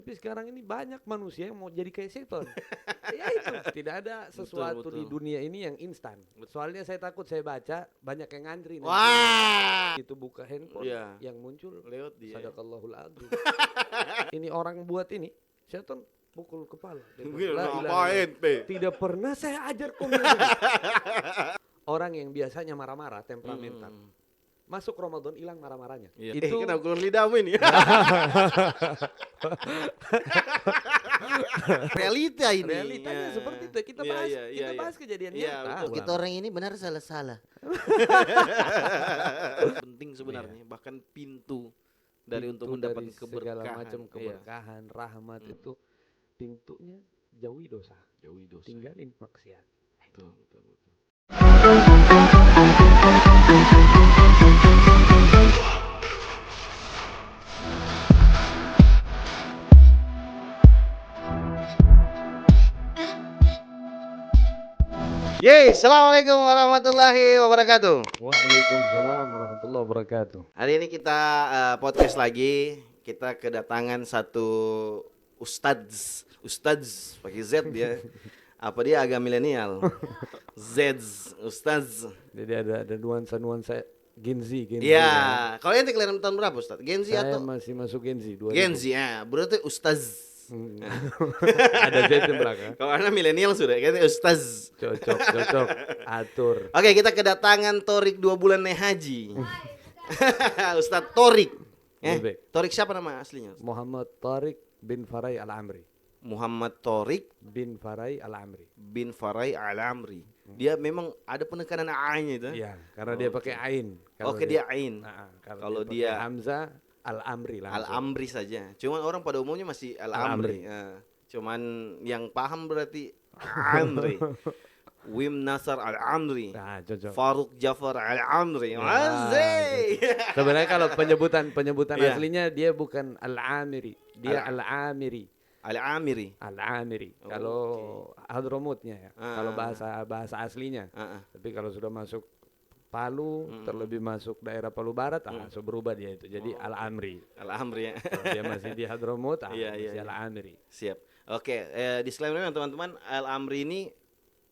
Tapi sekarang ini banyak manusia yang mau jadi kayak setan. Ya itu, tidak ada sesuatu Betul, di betul. dunia ini yang instan. Soalnya saya takut saya baca banyak yang ngantri nanti. Wah, Itu buka handphone iya, yang muncul lewat dia. sadaqallahul adzim. Ini orang buat ini, setan pukul kepala. Dia bilang, Gue "La ilaha ngapain, illallah." Pe? Tidak pernah saya ajar kau begini. Orang yang biasanya marah-marah, temperamental. Masuk Ramadan hilang marah-marahnya. Iya. Itu Kenapa keluar lidahmu ini? Realita ini. realitanya Ya. seperti itu. Kita Iya, bahas, iya, iya, kita iya. bahas kejadian Iya, nyata. betul. Kita orang ini benar salah-salah. Penting sebenarnya, bahkan pintu Pintu untuk mendapat dari keberkahan. segala macam Iya. keberkahan, rahmat itu pintunya jauhi dosa, Jauhi dosa. tinggalin maksiat. Betul, betul, betul. Yeay, assalamualaikum warahmatullahi wabarakatuh. Waalaikumsalam warahmatullahi wabarakatuh. Hari ini kita podcast lagi. Kita kedatangan satu ustadz pakai Z dia. Apa dia agak milenial? Z, ustadz. Jadi ada nuansa Gen Z. Iya, kalau ente kelahiran tahun berapa, Ustadz? Gen Z Saya atau masih masuk Gen Z 2000. Gen Z ya? Berarti ustadz. Ada Z di belakang. Kalau anak milenial sudah, kan ustadz. Cocok, atur. Oke, kita kedatangan Torik 2 bulan naik haji. Ustadz Torik. Baik. Torik siapa nama aslinya? Muhammad Tariq bin Farai Al-Amri. Muhammad Torik Bin Farai Al-Amri. bin Farai Al-Amri. Dia memang ada penekanan A-nya itu. Iya, karena dia pakai ain. Kalau Oke, dia Ain. kalau Kalau dia dia pakai Hamzah Al-Amri langsung. Al-Amri saja. Cuman orang pada umumnya masih Al-Amri. Cuman yang paham berarti Amri. Wim Nasar Al-Amri. Nah, cocok. Faruk Jafar Al-Amri. Ya, Azay. Sebenarnya kalau penyebutan Iya. aslinya dia bukan Al-Amiri, dia Al-Amiri. Al-Amiri. Al-Amiri. Oh, Kalau Hadramutnya ya. Kalau bahasa aslinya. Ah, ah. Tapi kalau sudah masuk Palu, terlebih masuk daerah Palu Barat, so berubah dia itu. Jadi Al-Amri. Al-Amri ya. Kalau dia masih di Hadramut, Iya, masih iya. Al-Amri. Siap. Oke, disclaimer teman-teman, Al-Amri ini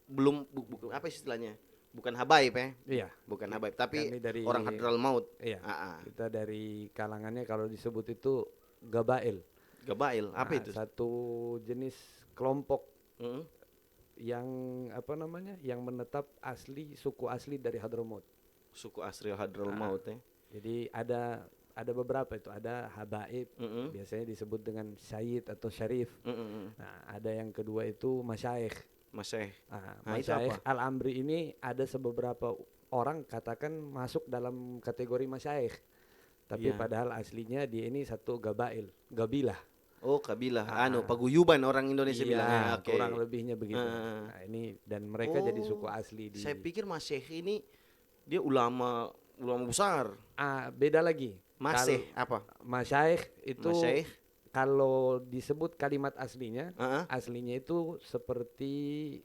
belum apa istilahnya? Bukan habaib ya. Iya. Bukan habaib, tapi Kami dari- orang hadral maut. Iya. Ah, ah. Kita dari kalangannya kalau disebut itu Gabail. Gabail, apa Nah, itu? satu jenis kelompok Mm. yang apa namanya? Yang menetap suku asli dari Hadramut. Suku asli hadral maut ya. Jadi ada beberapa itu, ada habaib, Mm-mm. biasanya disebut dengan syahid atau syarif. Mm-mm. Nah, ada yang kedua itu masyaikh. Masih. Nah, itu Masyaikh apa? Al-Amri ini ada beberapa orang katakan masuk dalam kategori masyaikh. Tapi Iya. padahal aslinya dia ini satu gabilah. Oh, kabilah. Paguyuban orang Indonesia Iya, bilangnya. Oke. kurang lebihnya begitu. Ah. Nah, ini dan mereka jadi suku asli di Saya pikir Masih ini dia ulama besar. beda lagi. Masih apa? Masyaikh itu Masyaikh. kalau disebut kalimat aslinya, Ah, ah. aslinya itu seperti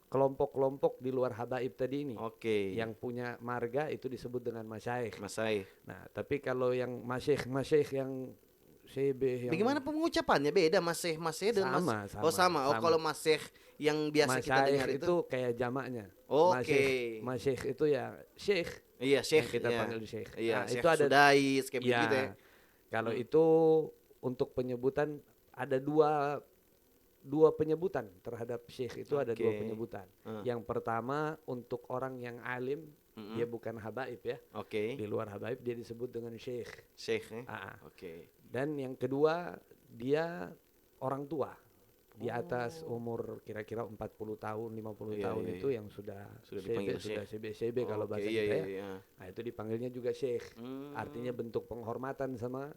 kelompok-kelompok di luar habaib tadi ini. Oke. Yang punya marga itu disebut dengan masyaikh. Masih. Nah, tapi kalau yang masyaikh yang CB yang Bagaimana pengucapannya? Beda Masih dan Sama, Oh, sama. Oh, sama. kalau Masih yang biasa kita masyaikh dengar itu kayak jamaknya. Oke. Masyaikh itu ya syekh. Iya, yang Syekh. kita iya. panggil syekh. Iya, Nah, Syekh itu ada Sudais kayak ya, begitu ya. kalau itu untuk penyebutan ada dua penyebutan terhadap syekh itu, ada dua Oke. penyebutan. Yang pertama untuk orang yang alim, dia bukan habaib ya. Oke. Di luar habaib dia disebut dengan syekh. Syekh ya. Oke. Dan yang kedua dia orang tua. Di atas umur kira-kira 40 tahun, 50 Iya, tahun iya, itu iya. yang sudah dipanggil sudah syekh. CB kalau Oke, bahasa iya, kita iya, ya. iya. Nah, itu dipanggilnya juga syekh. Artinya bentuk penghormatan sama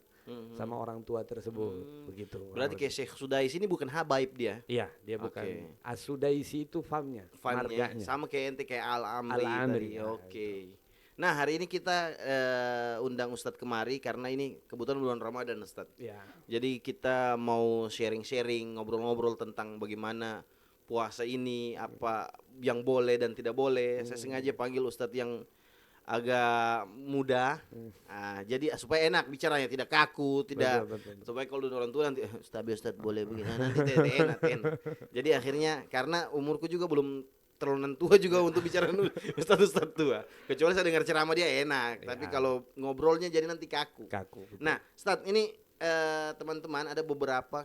orang tua tersebut. Begitu. Berarti kayak Syekh Sudais ini bukan habaib dia. Iya, dia bukan. Oke. As-Sudaisi itu famnya, Fannya marganya. sama kayak ente kayak Al-Amri Al-Amri, tadi. nah, Oke. Nah, hari ini kita undang Ustadz kemari karena ini kebetulan bulan Ramadan, Ustadz. Ya. Jadi kita mau sharing-sharing, ngobrol-ngobrol tentang bagaimana puasa ini, apa yang boleh dan tidak boleh. Saya sengaja panggil Ustadz yang agak mudah. Jadi supaya enak bicaranya, tidak kaku, tidak Betul. supaya kalau orang tua nanti Ustaz boleh begini. Nanti tidak enak kan. Jadi akhirnya karena umurku juga belum terlalu tua juga untuk bicara ustaz tua. Kecuali saya dengar ceramah dia enak, tapi kalau ngobrolnya jadi nanti kaku. Betul. Nah, Ustaz, ini teman-teman ada beberapa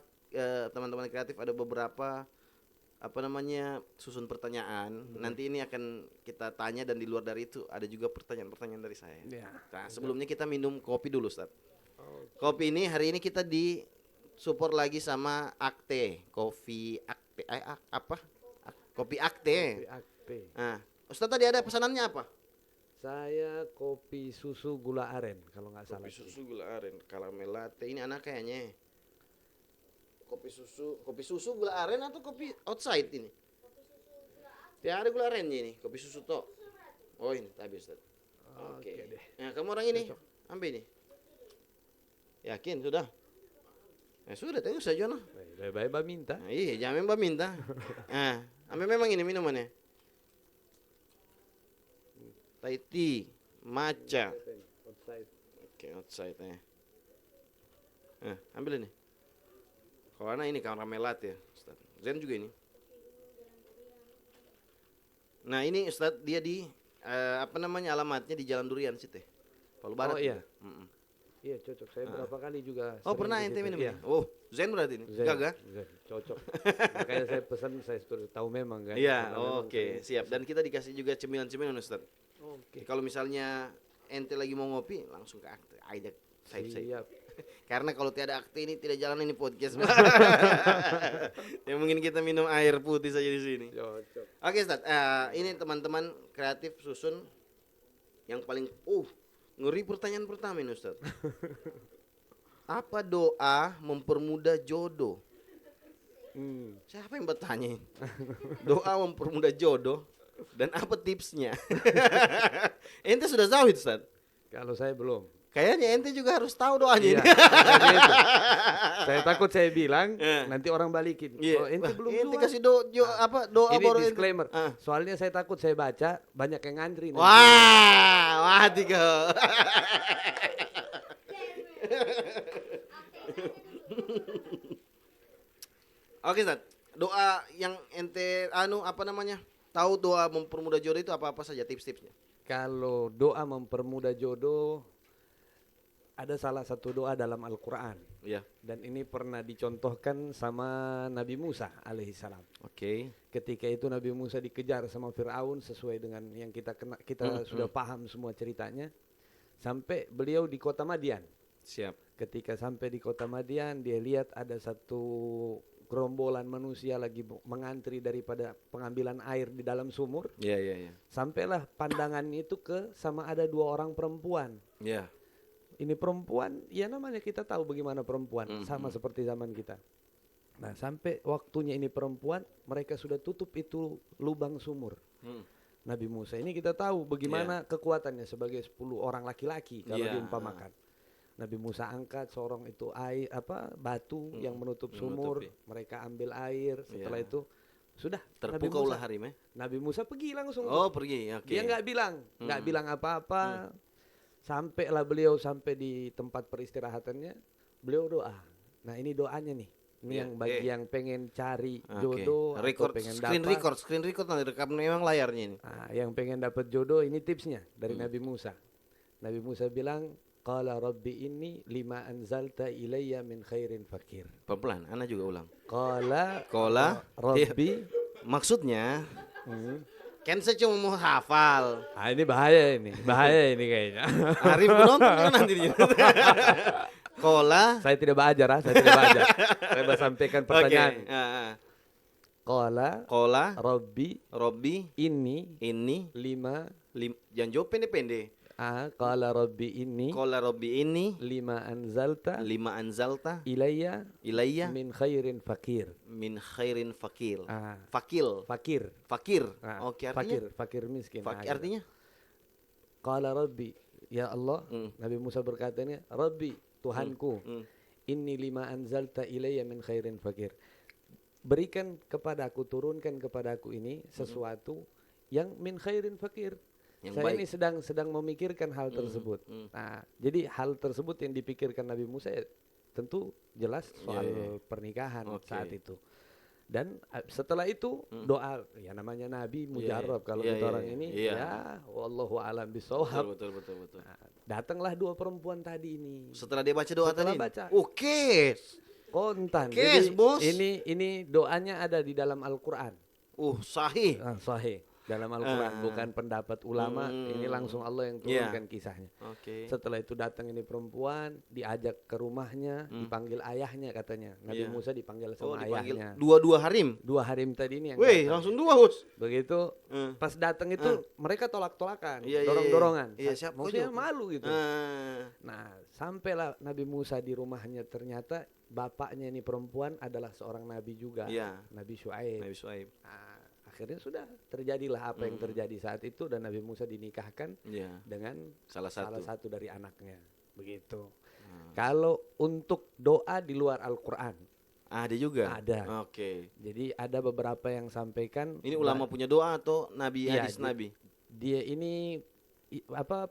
teman-teman kreatif ada beberapa susun pertanyaan. Nanti ini akan kita tanya dan di luar dari itu ada juga pertanyaan-pertanyaan dari saya. Nah, sebelumnya kita minum kopi dulu, Ustaz. Kopi ini hari ini kita di support lagi sama Akte, kopi Akte. Kopi Akte. Nah, Ustaz tadi ada pesanannya apa? Saya kopi susu gula aren kalau nggak salah. Kopi susu gula aren, caramel latte. Ini anak kayaknya. Kopi susu gula aren atau kopi outside ini? Tidak ada gula arennya ini, kopi susu toh. Oh ini, tapi Ustaz. Oke. Nah, kamu orang ini, ambil ini. Yakin sudah? Sudah, tengok saja noh. Baik minta. Iya, jangan minta. Ambil memang ini minumannya. Thai tea, matcha. Oke, outside ya. Ambil ini. Karena ini caramel latte ya, Ustaz. Zen juga ini. Nah, ini Ustaz dia di alamatnya di Jalan Durian situ. Palu Barat. Oh iya. Iya cocok. Saya berapa kali juga. Oh pernah ente minum? Iya. Oh Zen berarti ini. Gaga? Zen, cocok. Makanya saya pesan, saya sudah tahu memang kan. Iya. Oke. Siap. Dan kita dikasih juga cemilan-cemilan Ustaz. Oke. Kalau misalnya ente lagi mau ngopi langsung ke Akte. Ajak saya. Siap. Karena kalau tiada Akte ini tidak jalan ini podcast. Ya mungkin kita minum air putih saja di sini. Cocok. Oke Ustaz. Ini teman-teman kreatif susun yang paling ngeri pertanyaan pertama ini Ustaz. Apa doa mempermudah jodoh? Siapa yang bertanya? Doa mempermudah jodoh dan apa tipsnya? Ente sudah tahu itu Ustaz? Kalau saya belum. Kayaknya ente juga harus tahu doanya. Iya, makanya itu. Saya takut saya bilang nanti orang balikin. Oh, ente belum ente doa. kasih doa Ini baru disclaimer. Soalnya saya takut saya baca banyak yang ngantri. Wah, mati kau. Oke, Ustaz. Doa yang ente tahu doa mempermudah jodoh itu apa-apa saja tips-tipsnya? Kalau doa mempermudah jodoh, ada salah satu doa dalam Al-Quran. Iya. Dan ini pernah dicontohkan sama Nabi Musa alaihissalam. Oke. Ketika itu Nabi Musa dikejar sama Fir'aun sesuai dengan yang kita sudah paham semua ceritanya. Sampai beliau di kota Madian. Siap. Ketika sampai di kota Madian, dia lihat ada satu gerombolan manusia lagi mengantri daripada pengambilan air di dalam sumur. Iya. Sampailah pandangan itu sama ada 2 orang perempuan. Iya. Ini perempuan, ya namanya kita tahu bagaimana perempuan, sama seperti zaman kita. Nah, sampai waktunya ini perempuan, mereka sudah tutup itu lubang sumur. Nabi Musa ini kita tahu bagaimana kekuatannya sebagai 10 orang laki-laki kalau diumpamakan. Nabi Musa angkat sorong itu batu yang menutup sumur, mereka ambil air, setelah itu sudah terpukaulah harimau. Nabi Musa pergi langsung. Oh, pergi. Oke. Dia nggak bilang apa-apa. Sampailah beliau sampai di tempat peristirahatannya, beliau doa. Nah, ini doanya nih. Ini yang bagi yang pengen cari jodoh atau pengen dapat. Screen record nanti rekam memang layarnya ini. Yang pengen dapat jodoh, ini tipsnya dari Nabi Musa. Nabi Musa bilang, qala rabbi inni lima anzalta ilayya min khairin fakir. Pelan-pelan, ana juga ulang. Qala rabbi. Maksudnya kan saya cuma mau hafal. Ini bahaya ini kayaknya. Arif penonton kan nanti dia. Saya tidak belajar, saya sampaikan pertanyaan. Qala Rabbi ini lima jangan jawab pendek-pendek. Qala Rabbi ini lima anzalta ilayya min khairin fakir. Fakir. Oke, artinya fakir miskin. Artinya Qala Rabbi, ya Allah, Nabi Musa berkatanya, Rabbi, Tuhanku, inni lima anzalta ilayya min khairin fakir. Berikan kepadaku, turunkan kepadaku ini sesuatu yang min khairin fakir, Yang saya baik. ini sedang memikirkan hal tersebut. Nah, jadi hal tersebut yang dipikirkan Nabi Musa ya, tentu jelas soal pernikahan saat itu. Dan setelah itu doa, ya namanya Nabi mujarab kalau kita orang ini, ya wallahu alam bisawab. Betul. Nah, datanglah dua perempuan tadi ini. Setelah dia baca doa Setelah tadi. baca. Oke. Kontan. Kes, Jadi bos. ini doanya ada di dalam Al-Qur'an. Sahih. Sahih dalam Al-Quran, bukan pendapat ulama. Ini langsung Allah yang turunkan kisahnya. Setelah itu datang ini perempuan, diajak ke rumahnya, dipanggil ayahnya katanya. Nabi Musa dipanggil sama ayahnya. Dua harim. Dua harim tadi ini yang Wih, datang. langsung dua, Bos. Begitu pas datang itu mereka tolak-tolakan, Iya, dorong-dorongan. iya, siap, Maksudnya kok malu gitu. Ah. Nah, sampailah Nabi Musa di rumahnya, ternyata bapaknya ini perempuan adalah seorang nabi juga, Iya. Nabi Syuaib. Nabi Syuaib. Nah, akhirnya sudah terjadilah apa yang terjadi saat itu, dan Nabi Musa dinikahkan dengan salah satu dari anaknya. Begitu. Kalau untuk doa di luar Al-Qur'an Ada juga. ada. Oke. Jadi ada beberapa yang sampaikan. Ini ulama punya doa atau nabi Iya, hadis nabi? Dia ini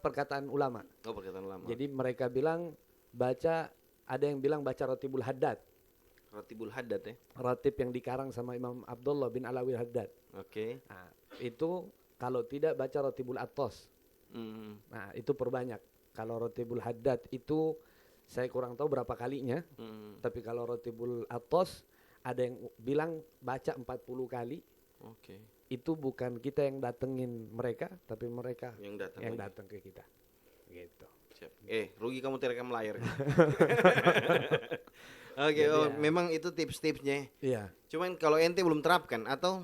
perkataan ulama. Oh, perkataan ulama. Jadi mereka bilang baca, ada yang bilang baca Ratibul Haddad. Ratibul Haddad ya. Ratib yang dikarang sama Imam Abdullah bin Alawi Haddad. Oke. Nah, itu kalau tidak baca Ratibul Atos. Nah, itu perbanyak. Kalau Ratibul Haddad itu saya kurang tahu berapa kalinya. Tapi kalau Ratibul Atos ada yang bilang baca 40 kali. Oke. Itu bukan kita yang datengin mereka, tapi mereka Yang datang ke kita. Gitu. Siap. Rugi kamu terekam layar. Oke, memang itu tips-tipsnya. Iya. Cuman kalau ente belum terapkan atau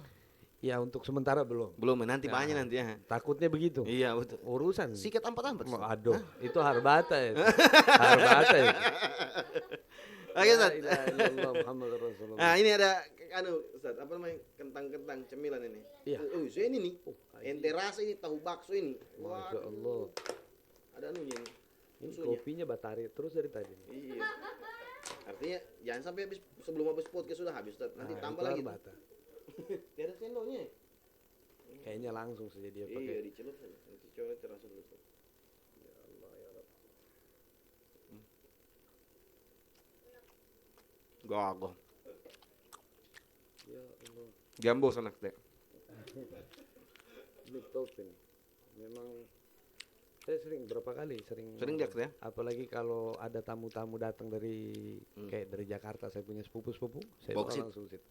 Ya untuk sementara belum. belum, nanti banyak nanti ya. Takutnya begitu. Iya, betul. Urusan. Sikat 4-4. Aduh, itu harbata ya. Harbata ya. Oke, Ustaz. La ilaha illallah Muhammadur Rasulullah. Nah, ini ada Ustaz, apa namanya? Kentang-kentang cemilan ini. Iya. Saya ini nih. Ente rasa ini tahu bakso ini. Masya Allah. Ada anunya nih. Ini kopinya batari terus dari tadi. Iya. Artinya jangan sampai sebelum habis podcast sudah habis, Ustaz. Nanti tambah itu lagi. harbata. Dia ada sendoknya. Kayaknya langsung saja dia pakai. Iya, dicelup saja. Nanti coba terasa dulu, Ustaz. Ya Allah ya Rabb. Gago. Ya Allah. Gambo sanak teh. Ini top ini. Memang saya berapa kali Sering Jak ya? apalagi kalau ada tamu-tamu datang dari kayak dari Jakarta, saya punya sepupu-sepupu, saya bawa Boksit. langsung situ.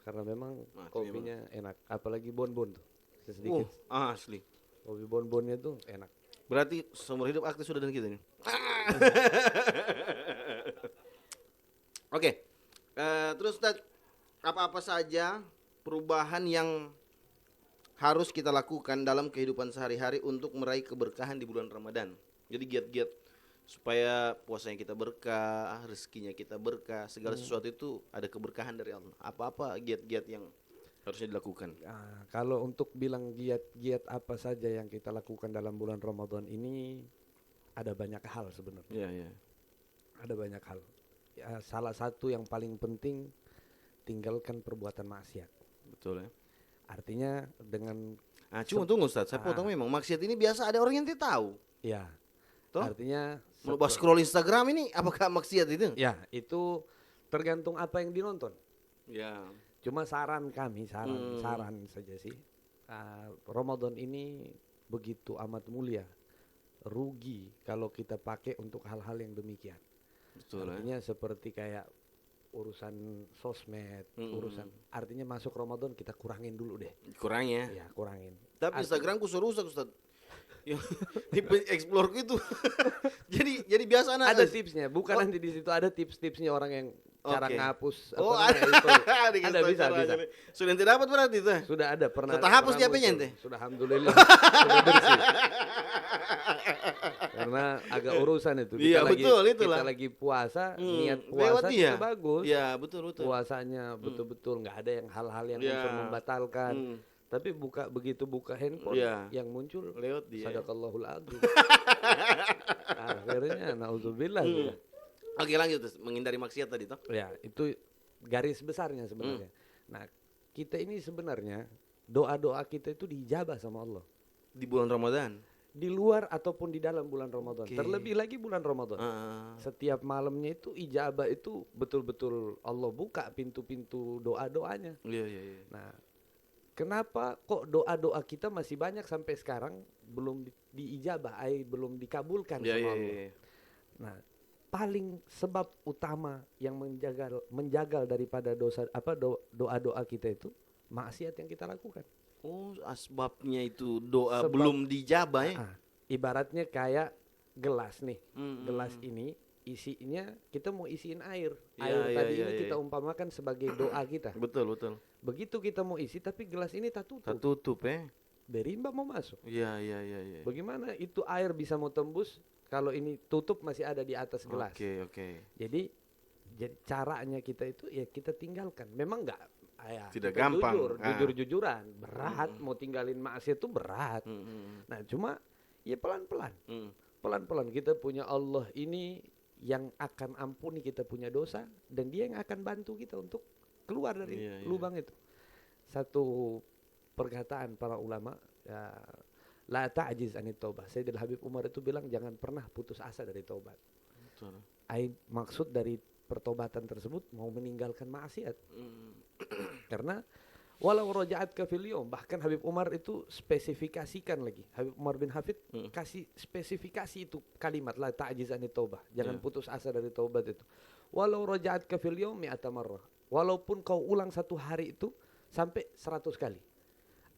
Karena memang kopinya memang. enak, apalagi bonbon tuh. Sedikit. Asli. Kopi bonbonnya tuh enak. Berarti seumur hidup aktif sudah dengan kita nih. Oke. Terus Ustaz, apa-apa saja perubahan yang harus kita lakukan dalam kehidupan sehari-hari untuk meraih keberkahan di bulan Ramadan? Jadi giat-giat supaya puasanya kita berkah, rezekinya kita berkah, segala sesuatu itu ada keberkahan dari Allah. Apa-apa giat-giat yang harusnya dilakukan? Nah, kalau untuk bilang giat-giat apa saja yang kita lakukan dalam bulan Ramadan ini, ada banyak hal sebenarnya. Iya. Ada banyak hal. Ya, salah satu yang paling penting, tinggalkan perbuatan maksiat. Betul ya. Artinya dengan Cuma tunggu Ustaz, saya potong memang maksiat ini biasa ada orang yang tidak tahu. ya, Toh? artinya Melubah scroll Instagram ini apakah maksiat itu? ya itu tergantung apa yang dinonton. Ya. Cuma saran kami, saran saja sih. Ramadan ini begitu amat mulia. Rugi kalau kita pakai untuk hal-hal yang demikian. Betul Artinya seperti kayak urusan sosmed, urusan. Artinya masuk Ramadan kita kurangin dulu deh. Kurang ya. Ya, kurangin. Tapi Instagramku rusak Ustaz. Yang tipe explore itu. jadi biasa anak Ada tipsnya, bukan nanti di situ ada tips-tipsnya orang yang cara Oke. ngapus ada. ada bisa. Sudah ente dapat berarti itu. Sudah ada pernah. Sudah hapus pernah di HP-nya muncul. ente? Sudah alhamdulillah. Sudah bersih. Karena agak urusan itu. Iya, betul, itulah. Kita lagi puasa, niat lewat puasa dia. kita bagus. Iya, betul. Puasanya betul-betul nggak ada yang hal-hal yang Iya. unsur membatalkan. Tapi begitu buka handphone Iya. yang muncul Lewat dia. Sadaqallahul adzim. Akhirnya naudzubillah sudah. Oke, lanjut terus menghindari maksiat tadi toh. Ya, itu garis besarnya sebenarnya. Nah, kita ini sebenarnya doa-doa kita itu dijabah sama Allah. Di bulan Ramadan. di luar ataupun di dalam bulan Ramadan. Oke. Terlebih lagi bulan Ramadan. Setiap malamnya itu ijabah itu betul-betul Allah buka pintu-pintu doa-doanya. Iya, iya, iya. Nah, kenapa kok doa-doa kita masih banyak sampai sekarang belum diijabah, belum dikabulkan Iya, sama iya, Allah. iya. Nah, paling sebab utama yang menjagal daripada doa-doa kita itu maksiat yang kita lakukan. Oh, asbabnya itu doa Sebab- belum dijabah ya. Ibaratnya kayak gelas nih. Hmm, Gelas ini isinya kita mau isiin air. Iya, Air iya, tadi iya, ini iya. kita umpamakan sebagai doa kita. Betul, betul. Begitu kita mau isi tapi gelas ini tak tutup. Tertutup ya. Berimba mau masuk. Iya, iya, iya, iya. Bagaimana itu air bisa mau tembus kalau ini tutup masih ada di atas gelas. Oke, oke. Jadi caranya kita itu ya kita tinggalkan. Memang enggak Tidak kita gampang. jujur-jujuran, berat mau tinggalin maksiat itu berat. Nah, cuma ya pelan-pelan. Pelan-pelan kita punya Allah ini yang akan ampuni kita punya dosa dan dia yang akan bantu kita untuk keluar dari Iya, iya. lubang itu. Satu perkataan para ulama ya, la ta'jiz anit taubah. Sayyidil Habib Umar itu bilang jangan pernah putus asa dari taubat. Betul. Maksud dari pertobatan tersebut mau meninggalkan maksiat. Karena walau raja'at ka fil yawm, bahkan Habib Umar itu spesifikasikan lagi. Habib Umar bin Hafid kasih spesifikasi itu kalimat la ta'jiz anit taubah. Jangan putus asa dari taubat itu. Walau raja'at ka fil yawm mi'ata marrah. Walaupun kau ulang satu hari itu sampai 100 kali.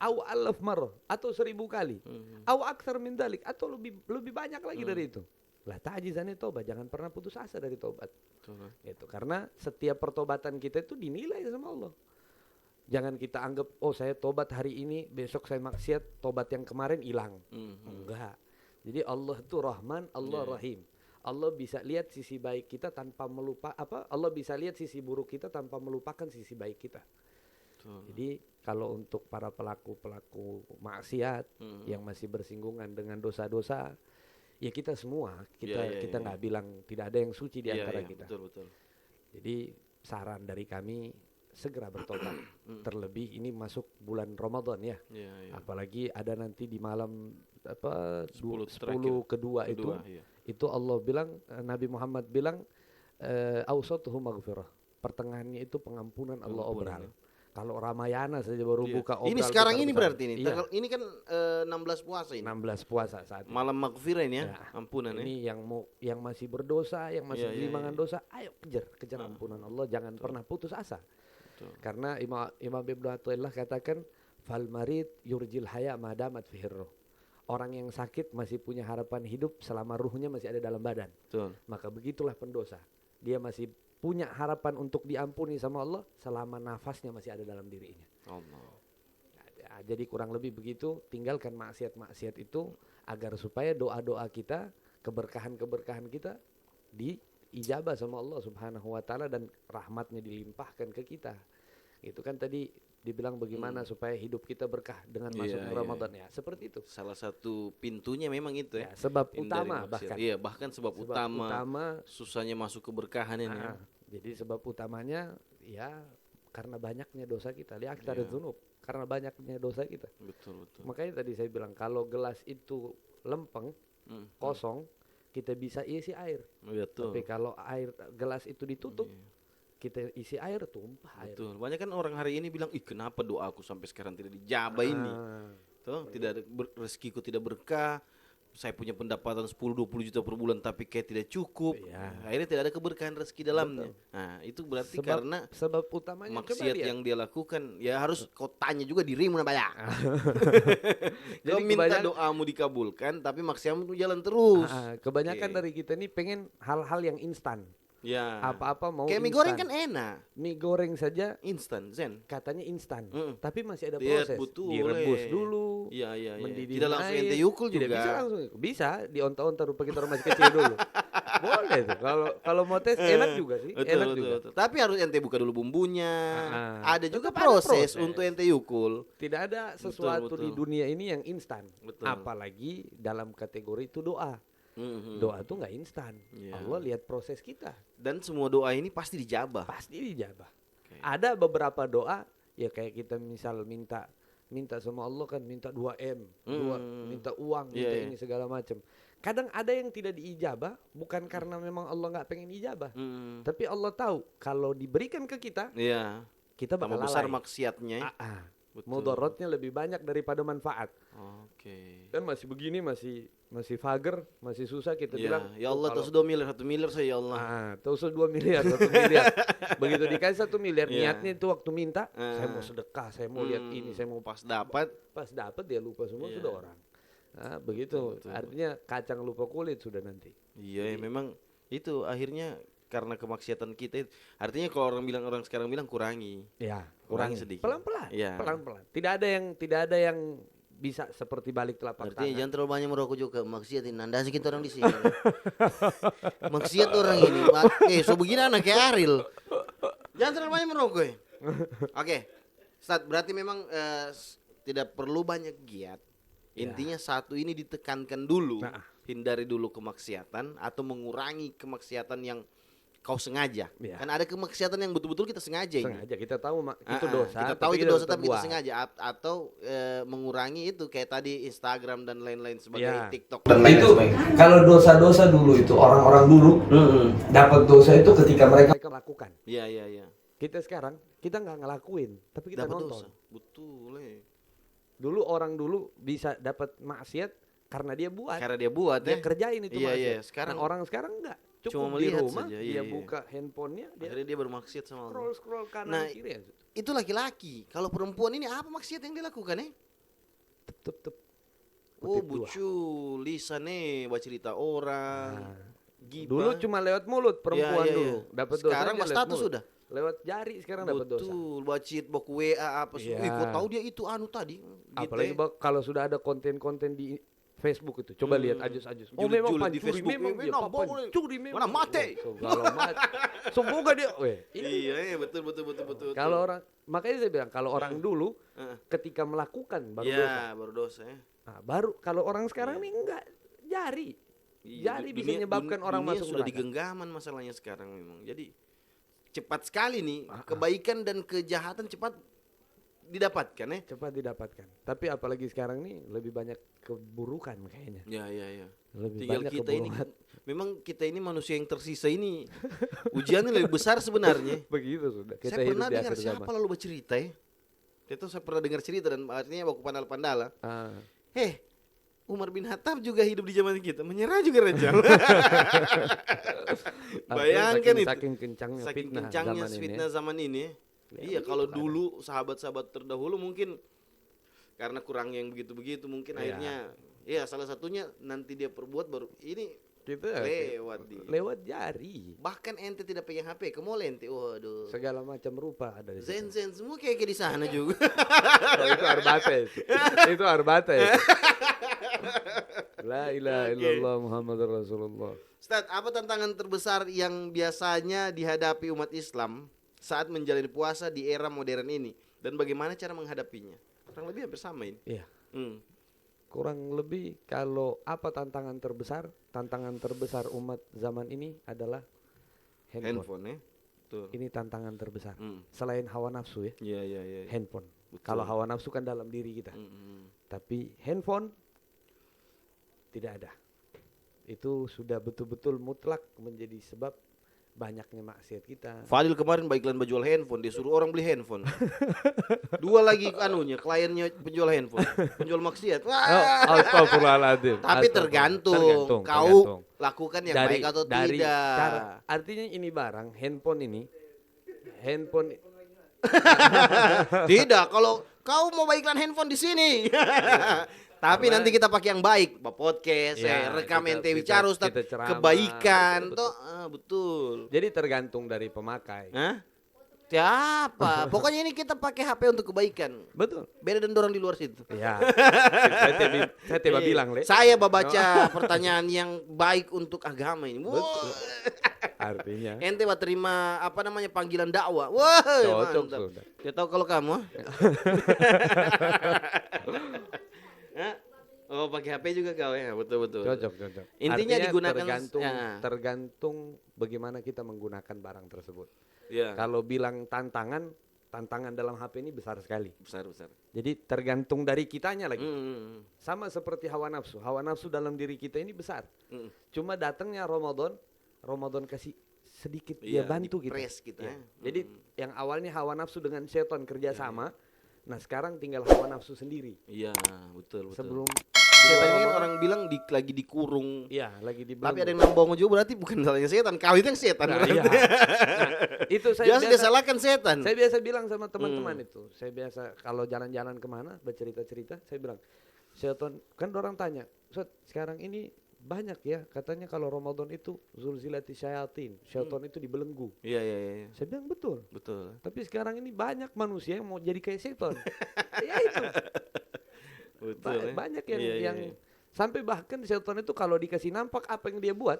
Au alaf marrah atau 1000 kali. Au aktsar min dalik atau lebih banyak lagi dari itu. La ta'jiz anit taubah, jangan pernah putus asa dari taubat. Betul. Gitu. Karena setiap pertobatan kita itu dinilai sama Allah. Jangan kita anggap oh saya tobat hari ini, besok saya maksiat, tobat yang kemarin hilang. Enggak. Jadi Allah itu Rahman, Allah Rahim. Allah bisa lihat sisi baik kita tanpa Allah bisa lihat sisi buruk kita tanpa melupakan sisi baik kita. Betul. Jadi kalau untuk para pelaku maksiat yang masih bersinggungan dengan dosa-dosa, ya kita semua kita nggak bilang tidak ada yang suci di antara kita. Betul, betul. Jadi saran dari kami segera bertobat. Terlebih ini masuk bulan Ramadan ya. Iya, iya. Apalagi ada nanti di malam 10 10 kedua itu. iya. Itu Allah bilang, Nabi Muhammad bilang awsatuhu maghfirah. Pertengahannya itu pengampunan Allah Pengampunan, obral. Kalau Ramayana saja baru Iya. buka obral. Ini sekarang ini besar-besar. berarti ini. Iya, Tanggal ini kan 16 puasa ini. 16 puasa saat ini. Malam maghfirah ini ya, Ya, ampunan ya. Ini yang masih berdosa, yang masih Iya, iya, gelimangan iya. dosa, ayo kejar ampunan Allah, jangan pernah putus asa. Betul. Karena Imam Ibnu Athaillah katakan fal marid yurjil haya madamat fihi ruh. Orang yang sakit masih punya harapan hidup selama ruhnya masih ada dalam badan. Betul. Maka begitulah pendosa. Dia masih punya harapan untuk diampuni sama Allah selama nafasnya masih ada dalam dirinya. Allah. Nah, jadi kurang lebih begitu, tinggalkan maksiat-maksiat itu agar supaya doa-doa kita, keberkahan-keberkahan kita diijabah sama Allah Subhanahu wa taala dan rahmatnya dilimpahkan ke kita. Itu kan tadi dibilang bagaimana supaya hidup kita berkah dengan masuknya Iya, Ramadan ya. Seperti itu. Salah satu pintunya memang itu ya. Ya, sebab Hindari utama maksiat. bahkan. Iya, bahkan sebab utama susahnya masuk keberkahan ini. Ya. Jadi sebab utamanya ya karena banyaknya dosa kita. Lihat Iya. dzunub, karena banyaknya dosa kita. Betul, betul. Makanya tadi saya bilang kalau gelas itu lempeng, kosong, kita bisa isi air. Betul. Tapi kalau gelas itu ditutup, Iya. kita isi air tumpah air. Betul. Banyak kan orang hari ini bilang, ih kenapa doaku sampai sekarang tidak dijabah ini? Tuh, tidak ada rezekiku tidak berkah. Saya punya pendapatan 10-20 juta per bulan tapi kayak tidak cukup. Iya. Akhirnya tidak ada keberkahan rezeki dalamnya. Nah, itu berarti karena sebab utamanya coba maksiat lihat. yang dia lakukan ya harus kau tanya juga dirimu nah banyak. Jadi Kau minta kebanyakan- doamu dikabulkan tapi maksiatmu tuh jalan terus. Kebanyakan Oke. dari kita ini pengen hal-hal yang instan. Ya. Apa-apa mau Kayak mie instan. goreng kan enak. Mie goreng saja Instan, zen. katanya instan, Mm. tapi masih ada Iya, proses. betul, Direbus eh. dulu, Iya, iya, iya. mendidih Tidak langsung air. ente yukul Tidak juga. bisa langsung. Bisa dionta-onta rupa kita orang masih kecil dulu. Boleh tuh. Kalau mau tes enak juga sih. Betul, enak betul, juga. betul. Tapi harus ente buka dulu bumbunya. Ada juga Tetap ada proses proses. untuk ente yukul. Tidak ada sesuatu betul. di dunia ini yang instan. Betul. Apalagi dalam kategori itu doa. Mhm. Doa tuh nggak instan. Iya. Allah lihat proses kita. Dan semua doa ini pasti dijabah. Pasti dijabah. Oke. Ada beberapa doa ya kayak kita misal minta minta sama Allah kan minta 2M, minta uang, minta Iya, iya. ini segala macam. Kadang ada yang tidak diijabah bukan karena memang Allah nggak pengen ijabah, tapi Allah tahu kalau diberikan ke kita, Iya. kita bakal Tambah besar lalai. maksiatnya. Ya. Betul. Mudaratnya lebih banyak daripada manfaat. Oke. Kan masih begini, masih fager, masih susah kita Iya. bilang. Ya Allah, kalau terus 2 miliar, 1 miliar saya ya Allah. terus 2 miliar, 1 miliar. Begitu dikasih 1 miliar, Iya. niatnya itu waktu minta, saya mau sedekah, saya mau lihat ini, saya mau Pas dapat. pas dapat dia lupa semua Iya. sudah orang. Begitu. Betul. Artinya kacang lupa kulit sudah nanti. Iya, ya, memang itu akhirnya karena kemaksiatan kita. Artinya kalau orang sekarang bilang kurangi. Ya, Kurangi kurangi sedikit. pelan-pelan. Iya. Pelan-pelan. Tidak ada yang bisa seperti balik telapak Artinya tangan. jangan terlalu banyak merokok juga. Maksiat ini nandasi kita orang di sini. Maksiat orang ini. So begini anak kayak Ariel. Jangan terlalu banyak merokok. Oke. Ustadz, berarti memang tidak perlu banyak giat. Intinya satu ini ditekankan dulu. Hindari dulu kemaksiatan atau mengurangi kemaksiatan yang kau sengaja. Iya. Kan ada kemaksiatan yang betul-betul kita sengaja ini. Sengaja kita tahu itu dosa. Kita tahu itu dosa tapi kita buat. sengaja atau mengurangi itu kayak tadi Instagram dan lain-lain sebagai Ya. TikTok Itu dan lain-lain sebagainya. kalau dosa-dosa dulu itu orang-orang dulu dapat dosa itu ketika mereka lakukan. Iya, iya, iya. Kita sekarang kita nggak ngelakuin, tapi kita Dapat nonton. dosa. Betul, Dulu orang dulu bisa dapat maksiat karena dia buat. Karena dia buat Dia ya. kerjain itu Iya, maksiat. iya. Sekarang Nah, orang sekarang enggak. Cukup cuma di melihat rumah, saja. dia Iya, iya. buka handphonenya, dia akhirnya dia bermaksiat sama Allah. scroll kanan Nah, kiri ya. itu laki-laki. Kalau perempuan ini apa maksiat yang dilakukan Tep. Oh, Kutip dua. bucu, lisan baca cerita orang. Gibah. Dulu cuma lewat mulut perempuan Iya, iya, dulu. iya. Dapat Sekarang dosanya mas lewat status mulut. sudah. Lewat jari sekarang dapat dosa. Betul, bacit, bok WA apa sih? Iya. Kok tahu dia itu anu tadi? Apalagi kalau sudah ada konten-konten di Facebook itu, coba lihat ajus-ajus. Oh, Julid-julid memang di pancuri, Facebook. memang dia Memang boleh. pancuri memang. Mana mati? Kalau mati. Semoga dia, ini Iya, betul. kalau orang, makanya saya bilang kalau orang dulu ketika melakukan baru dosa. Iya, baru dosa ya. Nah, baru kalau orang sekarang nih enggak, jari. Iya, Jari bisa menyebabkan orang dunia masuk sudah neraka. di genggaman masalahnya sekarang memang. Jadi cepat sekali nih kebaikan dan kejahatan cepat didapatkan ya. Cepat didapatkan. Tapi apalagi sekarang nih lebih banyak keburukan kayaknya. Ya. Lebih Tinggal banyak kita ini keburukan. memang kita ini manusia yang tersisa ini ujiannya lebih besar sebenarnya. Begitu sudah. Kita Saya hidup pernah di dengar akhir siapa zaman. lalu bercerita ya. Itu saya pernah dengar cerita dan artinya baku pandal-pandala. Umar bin Khattab juga hidup di zaman kita, menyerah juga Rajal. Bayangkan itu. Saking kencangnya Saking fitnah kencangnya zaman fitnah ini. zaman ini. Iya, kalau dulu sahabat-sahabat terdahulu mungkin karena kurang yang begitu-begitu mungkin akhirnya ya salah satunya nanti dia perbuat baru ini Kita lewat jari. Bahkan ente tidak pegang HP, kamu ente, waduh. Segala macam rupa ada di situ. Zen semua kayak di sana juga. Oh, itu Arbates. Itu Arbates. La ilaha illallah Muhammadur Rasulullah. Ustaz, apa tantangan terbesar yang biasanya dihadapi umat Islam saat menjalani puasa di era modern ini dan bagaimana cara menghadapinya? Kurang lebih hampir sama ini. Iya. Hmm. Kurang lebih kalau apa tantangan terbesar? Tantangan terbesar umat zaman ini adalah handphone. Ya. Tuh. Ini tantangan terbesar. Selain hawa nafsu ya. Iya. Handphone. Betul. Kalau hawa nafsu kan dalam diri kita. Tapi handphone tidak ada. Itu sudah betul-betul mutlak menjadi sebab banyaknya maksiat kita. Fadil kemarin baik iklan jual handphone, dia suruh orang beli handphone. Dua lagi anunya, kliennya penjual handphone, penjual maksiat. Wah. Astagfirullahaladzim. Tapi tergantung kau lakukan yang baik atau tidak. Artinya ini barang, handphone Tidak, kalau kau mau baik iklan handphone di sini. Tapi nanti kita pakai yang baik, podcast, rekam ente bicara Ustaz, kebaikan, toh betul. Jadi tergantung dari pemakai. Hah? Siapa? Pokoknya ini kita pakai HP untuk kebaikan. Betul. Beda dan orang di luar situ. Ya. Saya tiba bilang, Le. Saya baca pertanyaan yang baik untuk agama ini. Betul. Artinya Ente terima apa namanya panggilan dakwah. Wah, cocok mantap. sudah. Dia tahu kalau kamu. Oh, pakai HP juga kau ya, betul. Cocok. Intinya artinya digunakan tergantung bagaimana kita menggunakan barang tersebut. Ya. Kalau bilang tantangan tantangan dalam HP ini besar sekali. Besar. Jadi tergantung dari kitanya lagi. Mm. Sama seperti hawa nafsu. Hawa nafsu dalam diri kita ini besar. Mm. Cuma datangnya Ramadan kasih sedikit Iya, dia bantu kita. di-press kita. Ya. Jadi yang awalnya hawa nafsu dengan setan kerjasama, nah sekarang tinggal hawa nafsu sendiri. Iya, betul. Sebelum setan ini kan orang bilang lagi dikurung. iya lagi di Tapi ada yang nambong juga berarti bukan salahnya setan, kau itu yang setan. Nah, berarti. iya. Nah, itu saya Jangan disalahkan setan. Saya biasa bilang sama teman-teman itu. Saya biasa kalau jalan-jalan kemana bercerita-cerita, saya bilang, setan kan orang tanya, Ustaz, sekarang ini banyak ya katanya kalau Ramadan itu zulzilati syayatin, syaitan itu dibelenggu. Iya. Saya bilang betul. Betul. Tapi sekarang ini banyak manusia yang mau jadi kayak setan. Ya itu. Betul. Banyak Iya. yang sampai bahkan setan itu kalau dikasih nampak apa yang dia buat,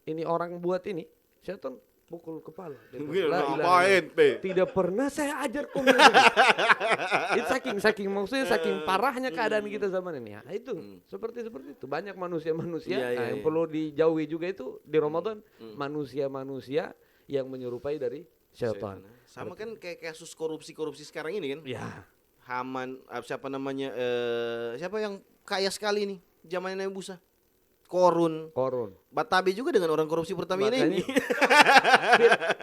ini orang buat ini, setan pukul kepala. Dia bilang, "La ilaha Ngapain, Pe? tidak pernah saya ajar kamu. Itu saking maksudnya saking parahnya keadaan kita zaman ini ya. Itu seperti itu. Banyak manusia-manusia yang perlu dijauhi juga itu di Ramadan, manusia-manusia yang menyerupai dari syaitan. Sama kan kayak kasus korupsi sekarang ini kan. Ya. Haman, siapa namanya? Siapa yang kaya sekali nih? Zamannya Nabi Musa. Korun. Batabe juga dengan orang korupsi Pertamina ini.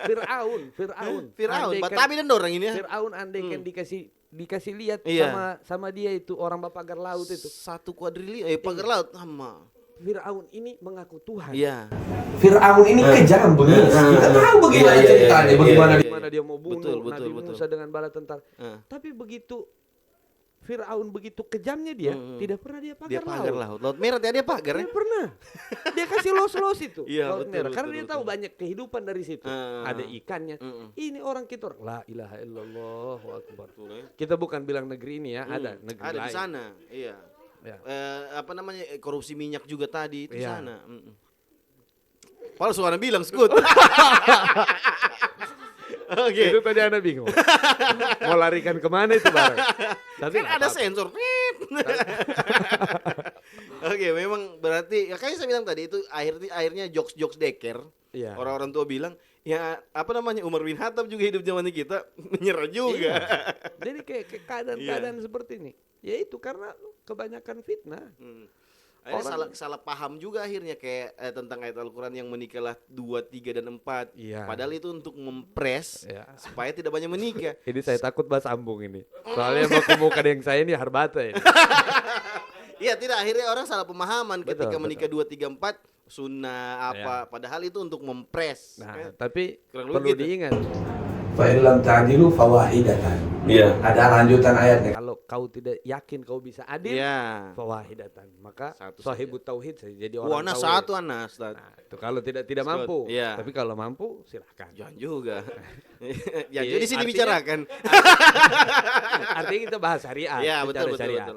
Fir'aun. Batabe dan orang ini ya. Fir'aun andaikan dikasih lihat sama dia itu orang pagar laut itu. 1 kuadriliun pagar laut sama. Fir'aun ini mengaku Tuhan. Iya. Fir'aun ini kejam bengis. Kita tahu bagaimana ceritanya, bagaimana dia mau bunuh Nabi Musa dengan bala tentara. Tapi begitu Fir'aun begitu kejamnya dia, tidak pernah dia pagar laut. Laut merah dia pagar ya? Tidak pernah. Dia kasih los itu. Iya, Laut merah. Karena dia tahu banyak kehidupan dari situ. Ada ikannya. Ini orang kita la ilaha illallah wa akbar. Kita bukan bilang negeri ini ya, ada negeri ada lain. di sana. Iya. Ya. Apa namanya korupsi minyak juga tadi di sana. Padahal suara bilang skut. Oke. Itu tadi Anda bingung. Mau larikan kemana itu barang? Tapi Kan ada sensor. Oke, memang berarti ya kayak saya bilang tadi itu akhirnya jokes deker. Iya. Orang-orang tua bilang, ya apa namanya Umar bin Khattab juga hidup zaman kita menyerah juga. Iya. Jadi kayak keadaan seperti ini. Ya itu karena kebanyakan fitnah. Akhirnya salah paham juga akhirnya kayak tentang ayat Al-Quran yang menikahlah 2, 3, dan 4. Iya. Padahal itu untuk mempres supaya tidak banyak menikah. Ini saya takut bahas sambung ini. Soalnya muka yang saya ini harbata ini. Iya, tidak, akhirnya orang salah pemahaman ketika Betul. menikah 2, 3, 4 sunnah apa. Padahal itu untuk mempres. Nah, tapi kurang perlu lebih gitu. diingat. Fa illam ta'dilu fawahidatan. Iya. Ada lanjutan ayatnya. Kalau kau tidak yakin kau bisa adil, Iya. fawahidatan. Maka Satu sahibut tauhid saja jadi Anas orang tauhid. satu Anas. Nah, itu kalau tidak Scott, mampu. iya. Tapi kalau mampu silahkan. Jangan juga. Ya, Iya, jadi sini artinya- bicarakan. Artinya kita bahas syariat. Iya, bicara betul. syariat.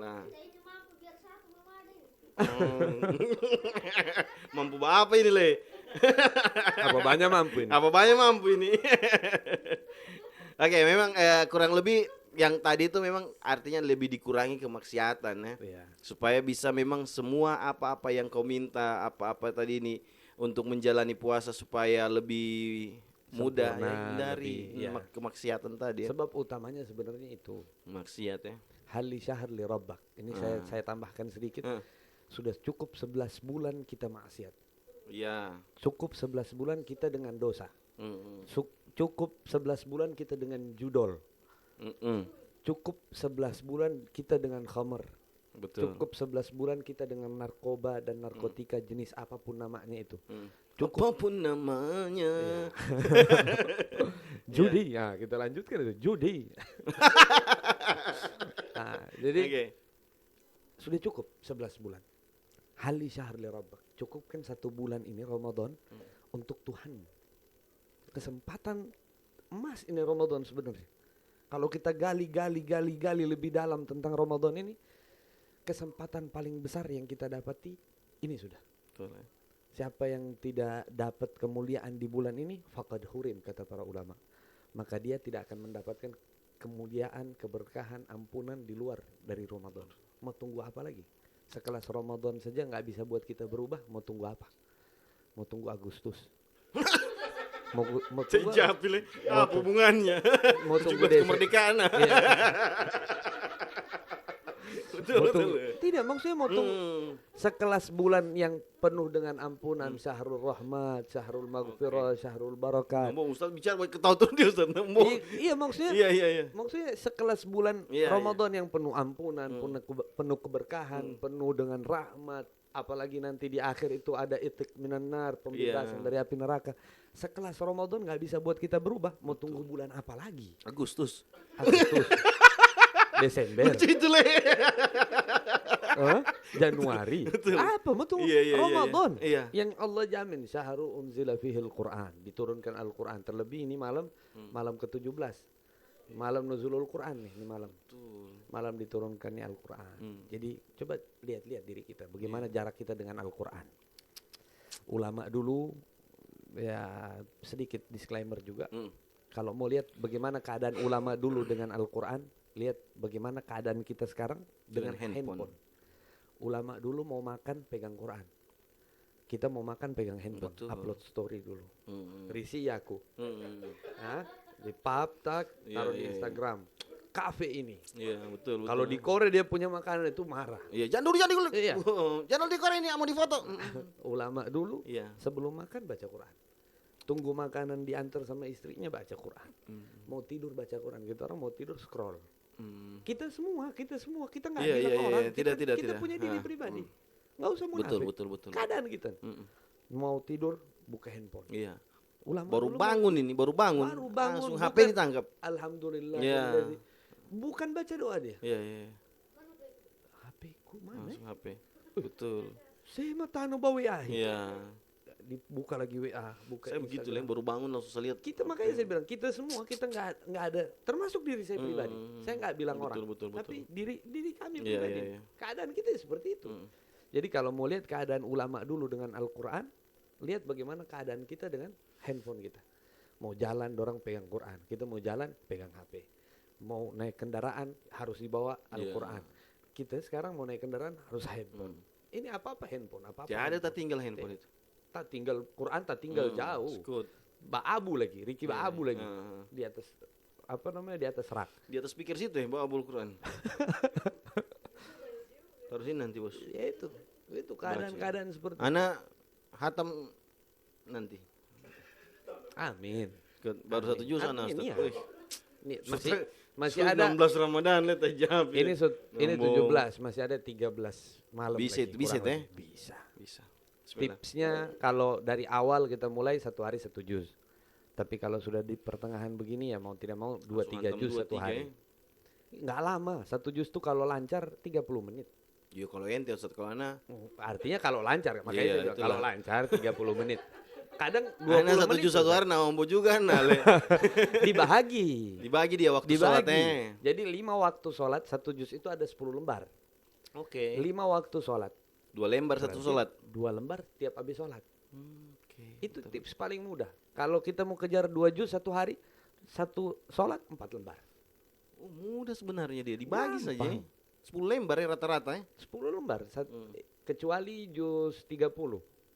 Mampu apa ini, Le? Apa banyak mampu ini? Apa banyak mampu ini? Oke, memang kurang lebih yang tadi itu memang artinya lebih dikurangi kemaksiatan ya. Iya. Supaya bisa memang semua apa-apa yang kau minta, apa-apa tadi ini untuk menjalani puasa supaya lebih mudah Sempurna, ya, hindari lebih, iya. kemaksiatan tadi ya. Sebab utamanya sebenarnya itu Maksiat ya. hali syahr li rabbak. Ini saya tambahkan sedikit. Sudah cukup 11 bulan kita maksiat. Iya. Cukup 11 bulan kita dengan dosa. Mm-mm. Cukup 11 bulan kita dengan judol. Mm-mm. Cukup 11 bulan kita dengan khamr. Betul. Cukup 11 bulan kita dengan narkoba dan narkotika jenis apapun namanya itu. Cukup Apapun namanya. judi. Ya, kita lanjutkan itu judi. Nah, jadi Oke. sudah cukup 11 bulan. Hali syahr li rabbak. Cukupkan 1 bulan ini Ramadan untuk Tuhan. Kesempatan emas ini Ramadan sebenarnya. Kalau kita gali lebih dalam tentang Ramadan ini, kesempatan paling besar yang kita dapati ini sudah. Betul, ya. Siapa yang tidak dapat kemuliaan di bulan ini, faqad hurim kata para ulama. Maka dia tidak akan mendapatkan kemuliaan, keberkahan, ampunan di luar dari Ramadan. Mau tunggu apa lagi? Sekelas Ramadan saja nggak bisa buat kita berubah, mau tunggu apa? Mau tunggu Agustus. mau Saya tunggu jawab apa hubungannya? mau tunggu 17 desa. kemerdekaan. Iya. Betul, Mau betul. tunggu. Tidak, maksudnya mau tunggu sekelas bulan yang penuh dengan ampunan, syahrul rahmat, syahrul maghfirah, syahrul barakah. Ngomong Ustaz bicara ketawa terus dia Ustaz. Iya, maksudnya Iya. maksudnya sekelas bulan Iya, Ramadan yang penuh ampunan, penuh keberkahan, penuh dengan rahmat, apalagi nanti di akhir itu ada itik minan nar, pembebasan dari api neraka. Sekelas Ramadan nggak bisa buat kita berubah. Mau tunggu bulan apa lagi? Agustus. Desember, Itu Le. Januari, apa mau tunggu Iya. Ramadan Iya. yang Allah jamin syahrul unzila fihil Quran, diturunkan Al-Quran, terlebih ini malam ke-17, malam nuzulul Quran nih, ini malam diturunkannya Al-Quran. Jadi coba lihat diri kita, bagaimana jarak kita dengan Al-Quran. Ulama dulu, ya sedikit disclaimer juga, kalau mau lihat bagaimana keadaan ulama dulu dengan Al-Quran, lihat bagaimana keadaan kita sekarang dengan handphone. Ulama dulu mau makan pegang Quran, kita mau makan pegang handphone. Betul. Upload story dulu, risi aku, di pub tak taruh di Instagram. Kafe ini, Iya, betul. kalau di Korea dia punya makanan itu marah. Iya, jangan dulu. Iya. Jangan di Korea ini mau difoto. Ulama dulu Iya. sebelum makan baca Quran, tunggu makanan diantar sama istrinya baca Quran, mau tidur baca Quran. Gitu orang mau tidur scroll. Kita semua kita nggak Iya, bilang iya, orang, iya. Tidak, kita tidak. punya diri pribadi, nggak usah munafik. Betul. Keadaan kita, mau tidur buka handphone. Iya. Ulama Baru dulu bangun, langsung HP bukan, ditangkap. Alhamdulillah. Iya. Bukan baca doa dia. Iya. HP ku mana? Langsung HP. Betul. Saya mah tanu bawa WA. Iya. Dibuka lagi WA, buka Saya begitu Instagram. baru bangun langsung saya lihat. Kita makanya saya bilang kita semua kita nggak ada, termasuk diri saya pribadi. Saya nggak bilang orang, Betul. tapi diri kami Iya, pribadi. iya. Keadaan kita seperti itu. Jadi kalau mau lihat keadaan ulama dulu dengan Al-Quran, lihat bagaimana keadaan kita dengan handphone kita. Mau jalan dorang pegang Quran, kita mau jalan pegang HP. Mau naik kendaraan harus dibawa Al-Quran. Kita sekarang mau naik kendaraan harus handphone. Ini apa-apa handphone, apa-apa. Ya ada tak tinggal handphone itu. Tak tinggal Quran, tak tinggal jauh. Skut. Baabu lagi, Ricky Baabu lagi Heeh. di atas di atas rak. Di atas speaker situ ya bawa Al-Quran. Taruh sini nanti bos. Ya itu keadaan-keadaan seperti. Anak hatam nanti. Amin. Baru 1 juz anak Amin, Ustaz. iya. Wih. Ini masih ada 16 Ramadan lihat aja. ini 17, masih ada 13 malam Bisa lagi, itu, bisa kurang teh. lebih. Bisa. Bismillah. Tipsnya kalau dari awal kita mulai 1 hari 1 juz. Tapi kalau sudah di pertengahan begini ya mau tidak mau 2-3 Langsung juz hantam 1 hari. Nggak lama, 1 juz tuh kalau lancar 30 menit. Yo kalau ente Ustaz kalau anak Artinya kalau lancar, makanya Iya, saya bilang, kalau itulah. lancar 30 menit. Kadang 20 Anak 1 menit juz 1 hari nah ombo juga nah le. dibahagi. Dibagi dia waktu sholatnya. Jadi 5 waktu sholat 1 juz itu ada 10 lembar. Oke. 5 waktu sholat. 2 lembar satu sholat. 2 lembar tiap habis sholat. Oke. Itu tips paling mudah. Kalau kita mau kejar 2 juz 1 hari, 1 sholat 4 lembar. Oh, mudah sebenarnya dia dibagi saja. Gampang. 10 lembar ya rata-rata ya. 10 lembar. Kecuali juz 30.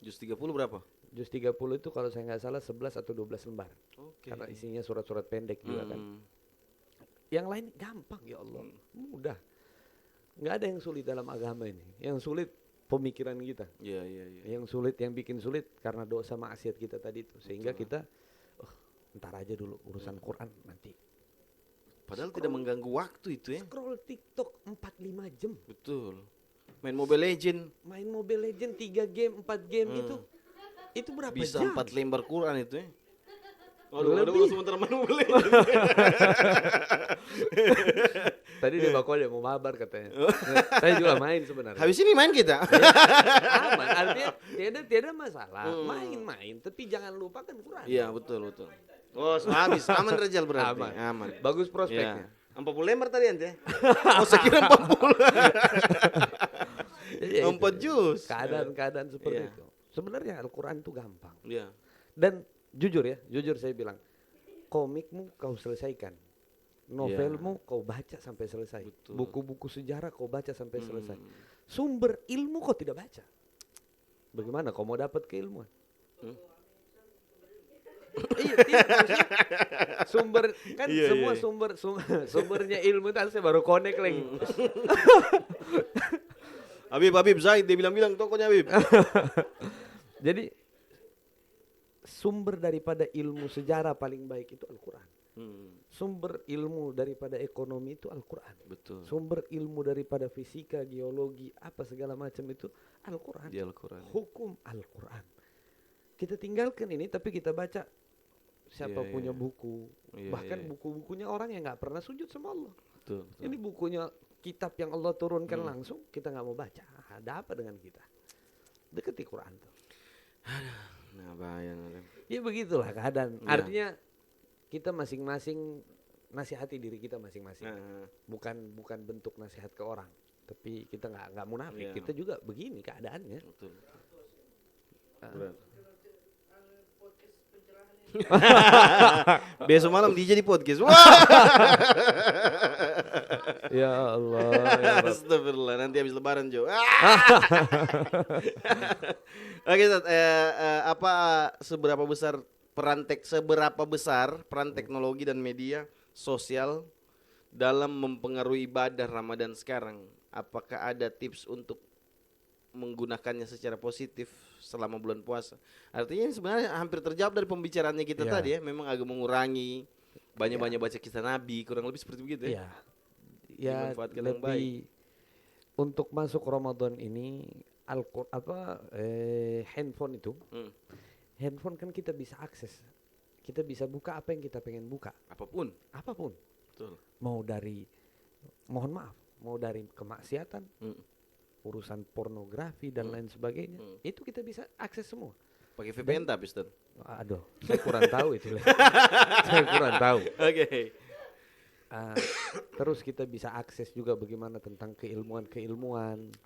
Juz 30 berapa? Juz 30 itu kalau saya nggak salah 11 atau 12 lembar. Oke. Karena isinya surat-surat pendek juga kan. Yang lain gampang ya Allah, mudah. Nggak ada yang sulit dalam agama ini. Yang sulit pemikiran kita. Iya. Yang sulit, yang bikin sulit karena dosa maksiat kita tadi itu. Sehingga kita, ntar aja dulu urusan Quran nanti. Padahal tidak mengganggu waktu itu ya. Scroll TikTok 4-5 jam. Betul. Main Mobile Legend Main Mobile Legend 3 game, 4 game itu berapa bisa jam? 4 lembar Quran itu ya. Lebih. Aduh, sementara main Mobile Legend. Tadi dia bakal mau mabar katanya. Saya juga main sebenarnya. Habis ini main kita. Aman, artinya tiada masalah. Main-main, tapi jangan lupakan Quran. Iya, betul. Oh, habis aman Rejal berarti. Aman. Bagus prospeknya. Ya. 40 lembar tadi ente. Oh, saya kira 40. Iya, 4 juz. Keadaan seperti Iya. itu. Sebenarnya Al-Quran itu gampang. Iya. Dan jujur saya bilang, komikmu kau selesaikan. Novelmu kau baca sampai selesai. Betul. Buku-buku sejarah kau baca sampai selesai. Sumber ilmu kau tidak baca. Bagaimana kau mau dapat keilmuan? Iya, tidak maksudnya sumber kan Iya, semua iya. sumbernya ilmu itu saya baru connect lagi. Habib Zaid dia bilang tokonya Habib. Jadi sumber daripada ilmu sejarah paling baik itu Al-Quran. Sumber ilmu daripada ekonomi itu Al-Quran. Betul. Sumber ilmu daripada fisika, geologi, apa segala macam itu Al-Quran. Di Al-Quran. Hukum Al-Quran. Kita tinggalkan ini tapi kita baca siapa Iya, punya iya. buku. Iya, Bahkan iya. buku-bukunya orang yang nggak pernah sujud sama Allah. Betul. Ini bukunya kitab yang Allah turunkan langsung, kita nggak mau baca. Ada apa dengan kita? Deketi Quran tuh. Nah, bayang. Ya begitulah keadaan. Iya. Artinya kita masing-masing nasihati diri kita masing-masing. Nah, Bukan bentuk nasihat ke orang, tapi kita nggak munafik. Iya. Kita juga begini keadaannya. betul. Ah. Berat. Besok malam DJ di podcast. Wah. Ya Allah. Ya Rabb. Astagfirullah, nanti habis lebaran Jo. Oke, Tat, apa seberapa besar peran teknologi dan media sosial dalam mempengaruhi ibadah Ramadan sekarang? Apakah ada tips untuk menggunakannya secara positif selama bulan puasa? Artinya sebenarnya hampir terjawab dari pembicaraannya kita Iya. tadi ya, memang agak mengurangi banyak-banyak baca kisah Nabi, kurang lebih seperti begitu ya. Iya. Ya Dimanfaatkan yang lebih untuk masuk Ramadan ini handphone itu, Hmm, handphone kan kita bisa akses, kita bisa buka apa yang kita pengen buka, apapun. apapun, Betul. mau dari, mohon maaf, mau dari kemaksiatan, Hmm. urusan pornografi dan lain sebagainya, itu kita bisa akses semua. Pakai VPN tapi Ustaz. Aduh, saya kurang tahu itu, Le. Saya kurang tahu. Oke. Ah, terus kita bisa akses juga bagaimana tentang keilmuan,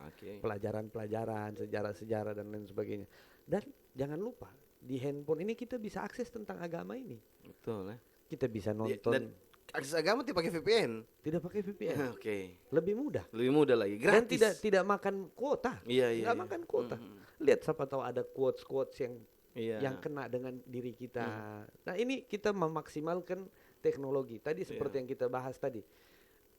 Oke. pelajaran-pelajaran, sejarah-sejarah dan lain sebagainya. Dan jangan lupa di handphone ini kita bisa akses tentang agama ini. Betul ya. Kita bisa Dan nonton akses agama tidak pakai VPN. tidak pakai VPN, Oke. lebih mudah. Lebih mudah lagi, Dan gratis. tidak makan kuota. Iya, iya. Nggak iya. makan kuota. Mhm. Lihat siapa tahu ada quotes Iya. yang kena dengan diri kita. Nah, ini kita memaksimalkan teknologi. Tadi seperti yang kita bahas tadi.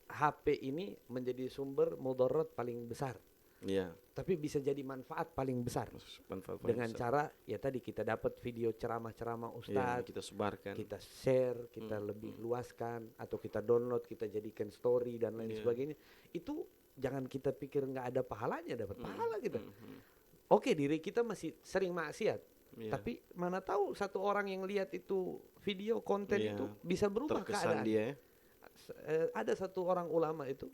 HP ini menjadi sumber mudarat paling besar, Iya. tapi bisa jadi manfaat paling besar Manfaat paling dengan besar. cara ya tadi kita dapat video ceramah-ceramah Iya, ustadz, kita sebarkan. kita share, kita lebih luaskan, atau kita download, kita jadikan story dan lain Iya. sebagainya. Itu jangan kita pikir nggak ada pahalanya, dapat pahala kita. Oke, diri kita masih sering maksiat. Iya. Tapi mana tahu satu orang yang lihat itu video konten Iya. itu bisa berubah Terkesan keadaan. dia ya. Ada satu orang ulama itu,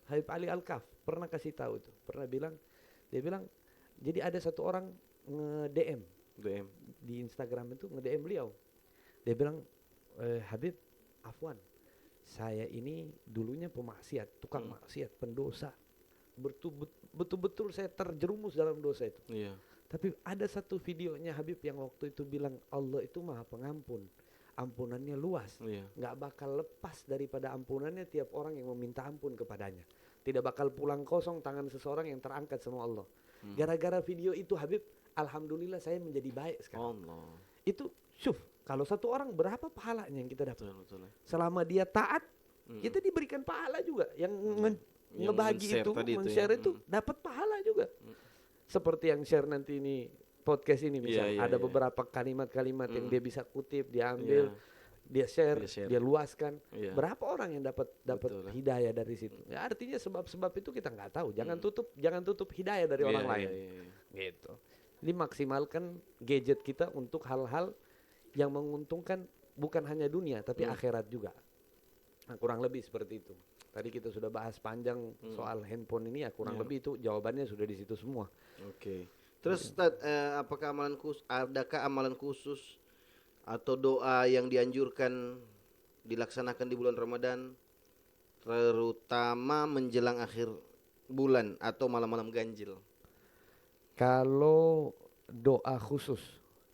Habib Ali Al-Kaf, pernah kasih tahu itu, dia bilang, jadi ada satu orang nge-DM DM. di Instagram itu, nge-DM beliau. Dia bilang, Habib, afwan, saya ini dulunya pemaksiat, tukang maksiat, pendosa. Betul-betul saya terjerumus dalam dosa itu. Iya. Tapi ada satu videonya Habib yang waktu itu bilang Allah itu maha pengampun, ampunannya luas, Iya. nggak bakal lepas daripada ampunannya tiap orang yang meminta ampun kepadanya. Tidak bakal pulang kosong tangan seseorang yang terangkat sama Allah. Gara-gara video itu Habib, alhamdulillah saya menjadi baik sekarang. Allah. Itu syuf, kalau satu orang berapa pahalanya yang kita dapat? Betul, betul. Ya. Selama dia taat, kita diberikan pahala juga. Yang Yang ngebagi men-share itu, tadi itu ya. men-share itu dapat pahala juga. Seperti yang share nanti ini podcast ini misalnya, Iya, ada iya. beberapa kalimat-kalimat yang dia bisa kutip, dia ambil, dia share, Dia share. dia luaskan. Iya. Berapa orang yang dapat Betul. hidayah dari situ? Ya, artinya sebab-sebab itu kita nggak tahu. Jangan tutup hidayah dari orang Iya, lain. iya, iya. Gitu. Jadi maksimalkan gadget kita untuk hal-hal yang menguntungkan bukan hanya dunia tapi akhirat juga. Nah, kurang lebih seperti itu. Tadi kita sudah bahas panjang soal handphone ini, ya kurang lebih itu jawabannya sudah di situ semua. Oke. Terus Ustaz, apakah adakah amalan khusus atau doa yang dianjurkan dilaksanakan di bulan Ramadan, terutama menjelang akhir bulan atau malam-malam ganjil? Kalau doa khusus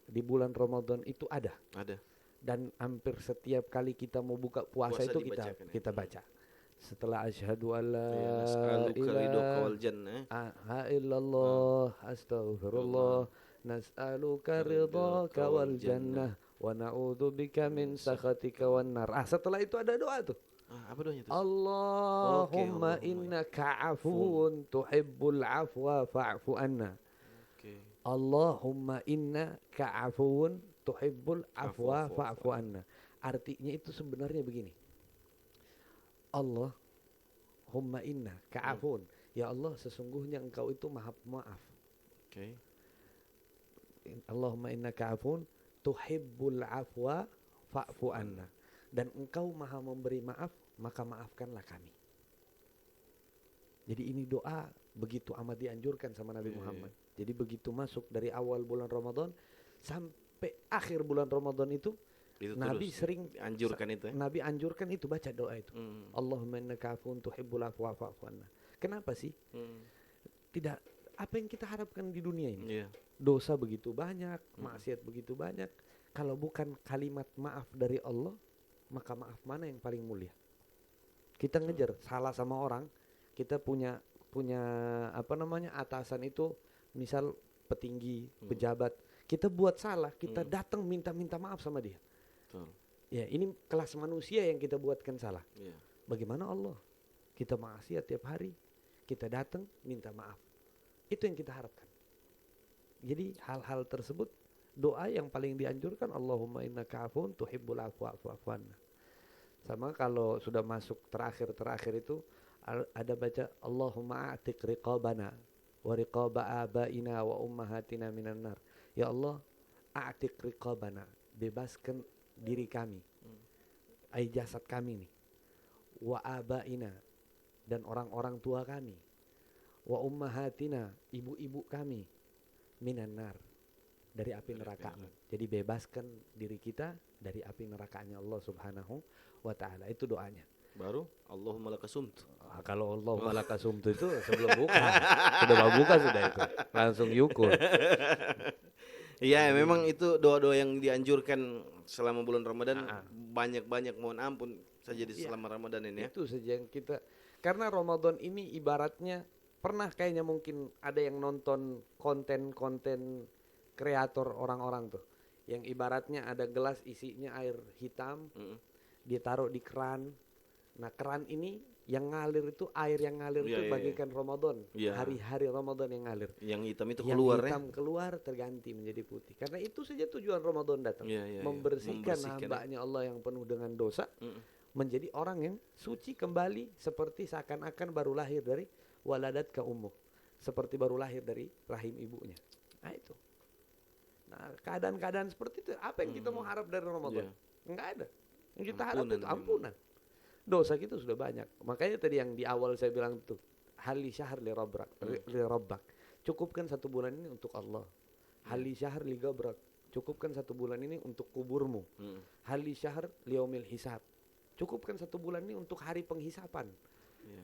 di bulan Ramadan itu ada, Ada. dan hampir setiap kali kita mau buka puasa Puasa itu dibacakan ya. kita baca. Setelah asyhadu alla Ya, nas'aluka ridhoka wal ilaha jannah. illallah, astaghfirullah, nas'aluka ridhaka wal jannah wa na'udzubika min sakhatika wan nar. Setelah itu ada doa tuh. Apa doanya itu? Allahumma Allahumma innaka afuwun tuhibbul afwa fa'fu anna. Oke. Allahumma innaka afuwun tuhibbul afwa Afwa, fa'fu anna. Artinya itu sebenarnya begini. Allahumma innaka afuwun. Ya Allah, sesungguhnya engkau itu maha pemaaf. Oke. Allahumma innaka afuwun tuhibbul afwa fa'fu anna. Dan engkau maha memberi maaf, maka maafkanlah kami. Jadi ini doa begitu amat dianjurkan sama Nabi Muhammad. Jadi begitu masuk dari awal bulan Ramadan sampai akhir bulan Ramadan itu Nabi sering anjurkan itu ya. Nabi anjurkan itu, baca doa itu. Allahumma innaka afuwun tuhibbul afwa fa'fu anna. Kenapa sih? Tidak, apa yang kita harapkan di dunia ini? Iya. Dosa begitu banyak, maksiat begitu banyak. Kalau bukan kalimat maaf dari Allah, maka maaf mana yang paling mulia? Kita ngejar salah sama orang, kita punya atasan itu, misal petinggi, pejabat, kita buat salah, kita datang minta maaf sama dia. Betul. Ya, ini kelas manusia yang kita buatkan salah. Iya. Bagaimana Allah? Kita maksiat tiap hari, kita datang minta maaf. Itu yang kita harapkan. Jadi hal-hal tersebut, doa yang paling dianjurkan, Allahumma innaka afuwun tuhibbul afwa fa'fu anna. Sama kalau sudah masuk terakhir itu ada baca Allahumma a'tiq riqabana wa riqaba abaina wa ummahatina minan nar. Ya Allah, a'tiq riqabana, bebaskan diri kami, jasad kami nih, wa abaina, dan orang-orang tua kami, wa ummahatina, ibu-ibu kami, minan nar, dari api neraka. Jadi bebaskan diri kita dari api nerakanya Allah Subhanahu wa ta'ala. Itu doanya. Baru Allahumma lakasumtu. Kalau Allahumma lakasumtu itu sebelum buka. Sudah mau buka sudah itu. Langsung yukul. Iya, memang itu doa-doa yang dianjurkan selama bulan Ramadan. Banyak-banyak mohon ampun saja di selama Ramadan ini ya. Itu saja yang kita, karena Ramadan ini ibaratnya, pernah kayaknya mungkin ada yang nonton konten kreator orang-orang tuh, yang ibaratnya ada gelas isinya air hitam, dia taruh di keran. Nah, keran ini yang ngalir itu, air yang ngalir itu bagaikan Ramadan, hari-hari Ramadan yang ngalir. Yang hitam itu yang keluar hitam keluar terganti menjadi putih. Karena itu saja tujuan Ramadan datang, membersihkan hambanya Allah yang penuh dengan dosa, menjadi orang yang suci kembali, seperti seakan-akan baru lahir dari waladat ka ummuh, seperti baru lahir dari rahim ibunya. Nah itu. Nah, keadaan-keadaan seperti itu, apa yang kita mau harap dari Ramadan? Enggak ada. Yang kita harap itu ampunan. Dosa kita sudah banyak. Makanya tadi yang di awal saya bilang itu, hali syahr li rabbak. Cukupkan 1 bulan ini untuk Allah. Hali syahr li gabrak. Cukupkan 1 bulan ini untuk kuburmu. Hali syahr li yaumil hisab. Cukupkan 1 bulan ini untuk hari penghisapan.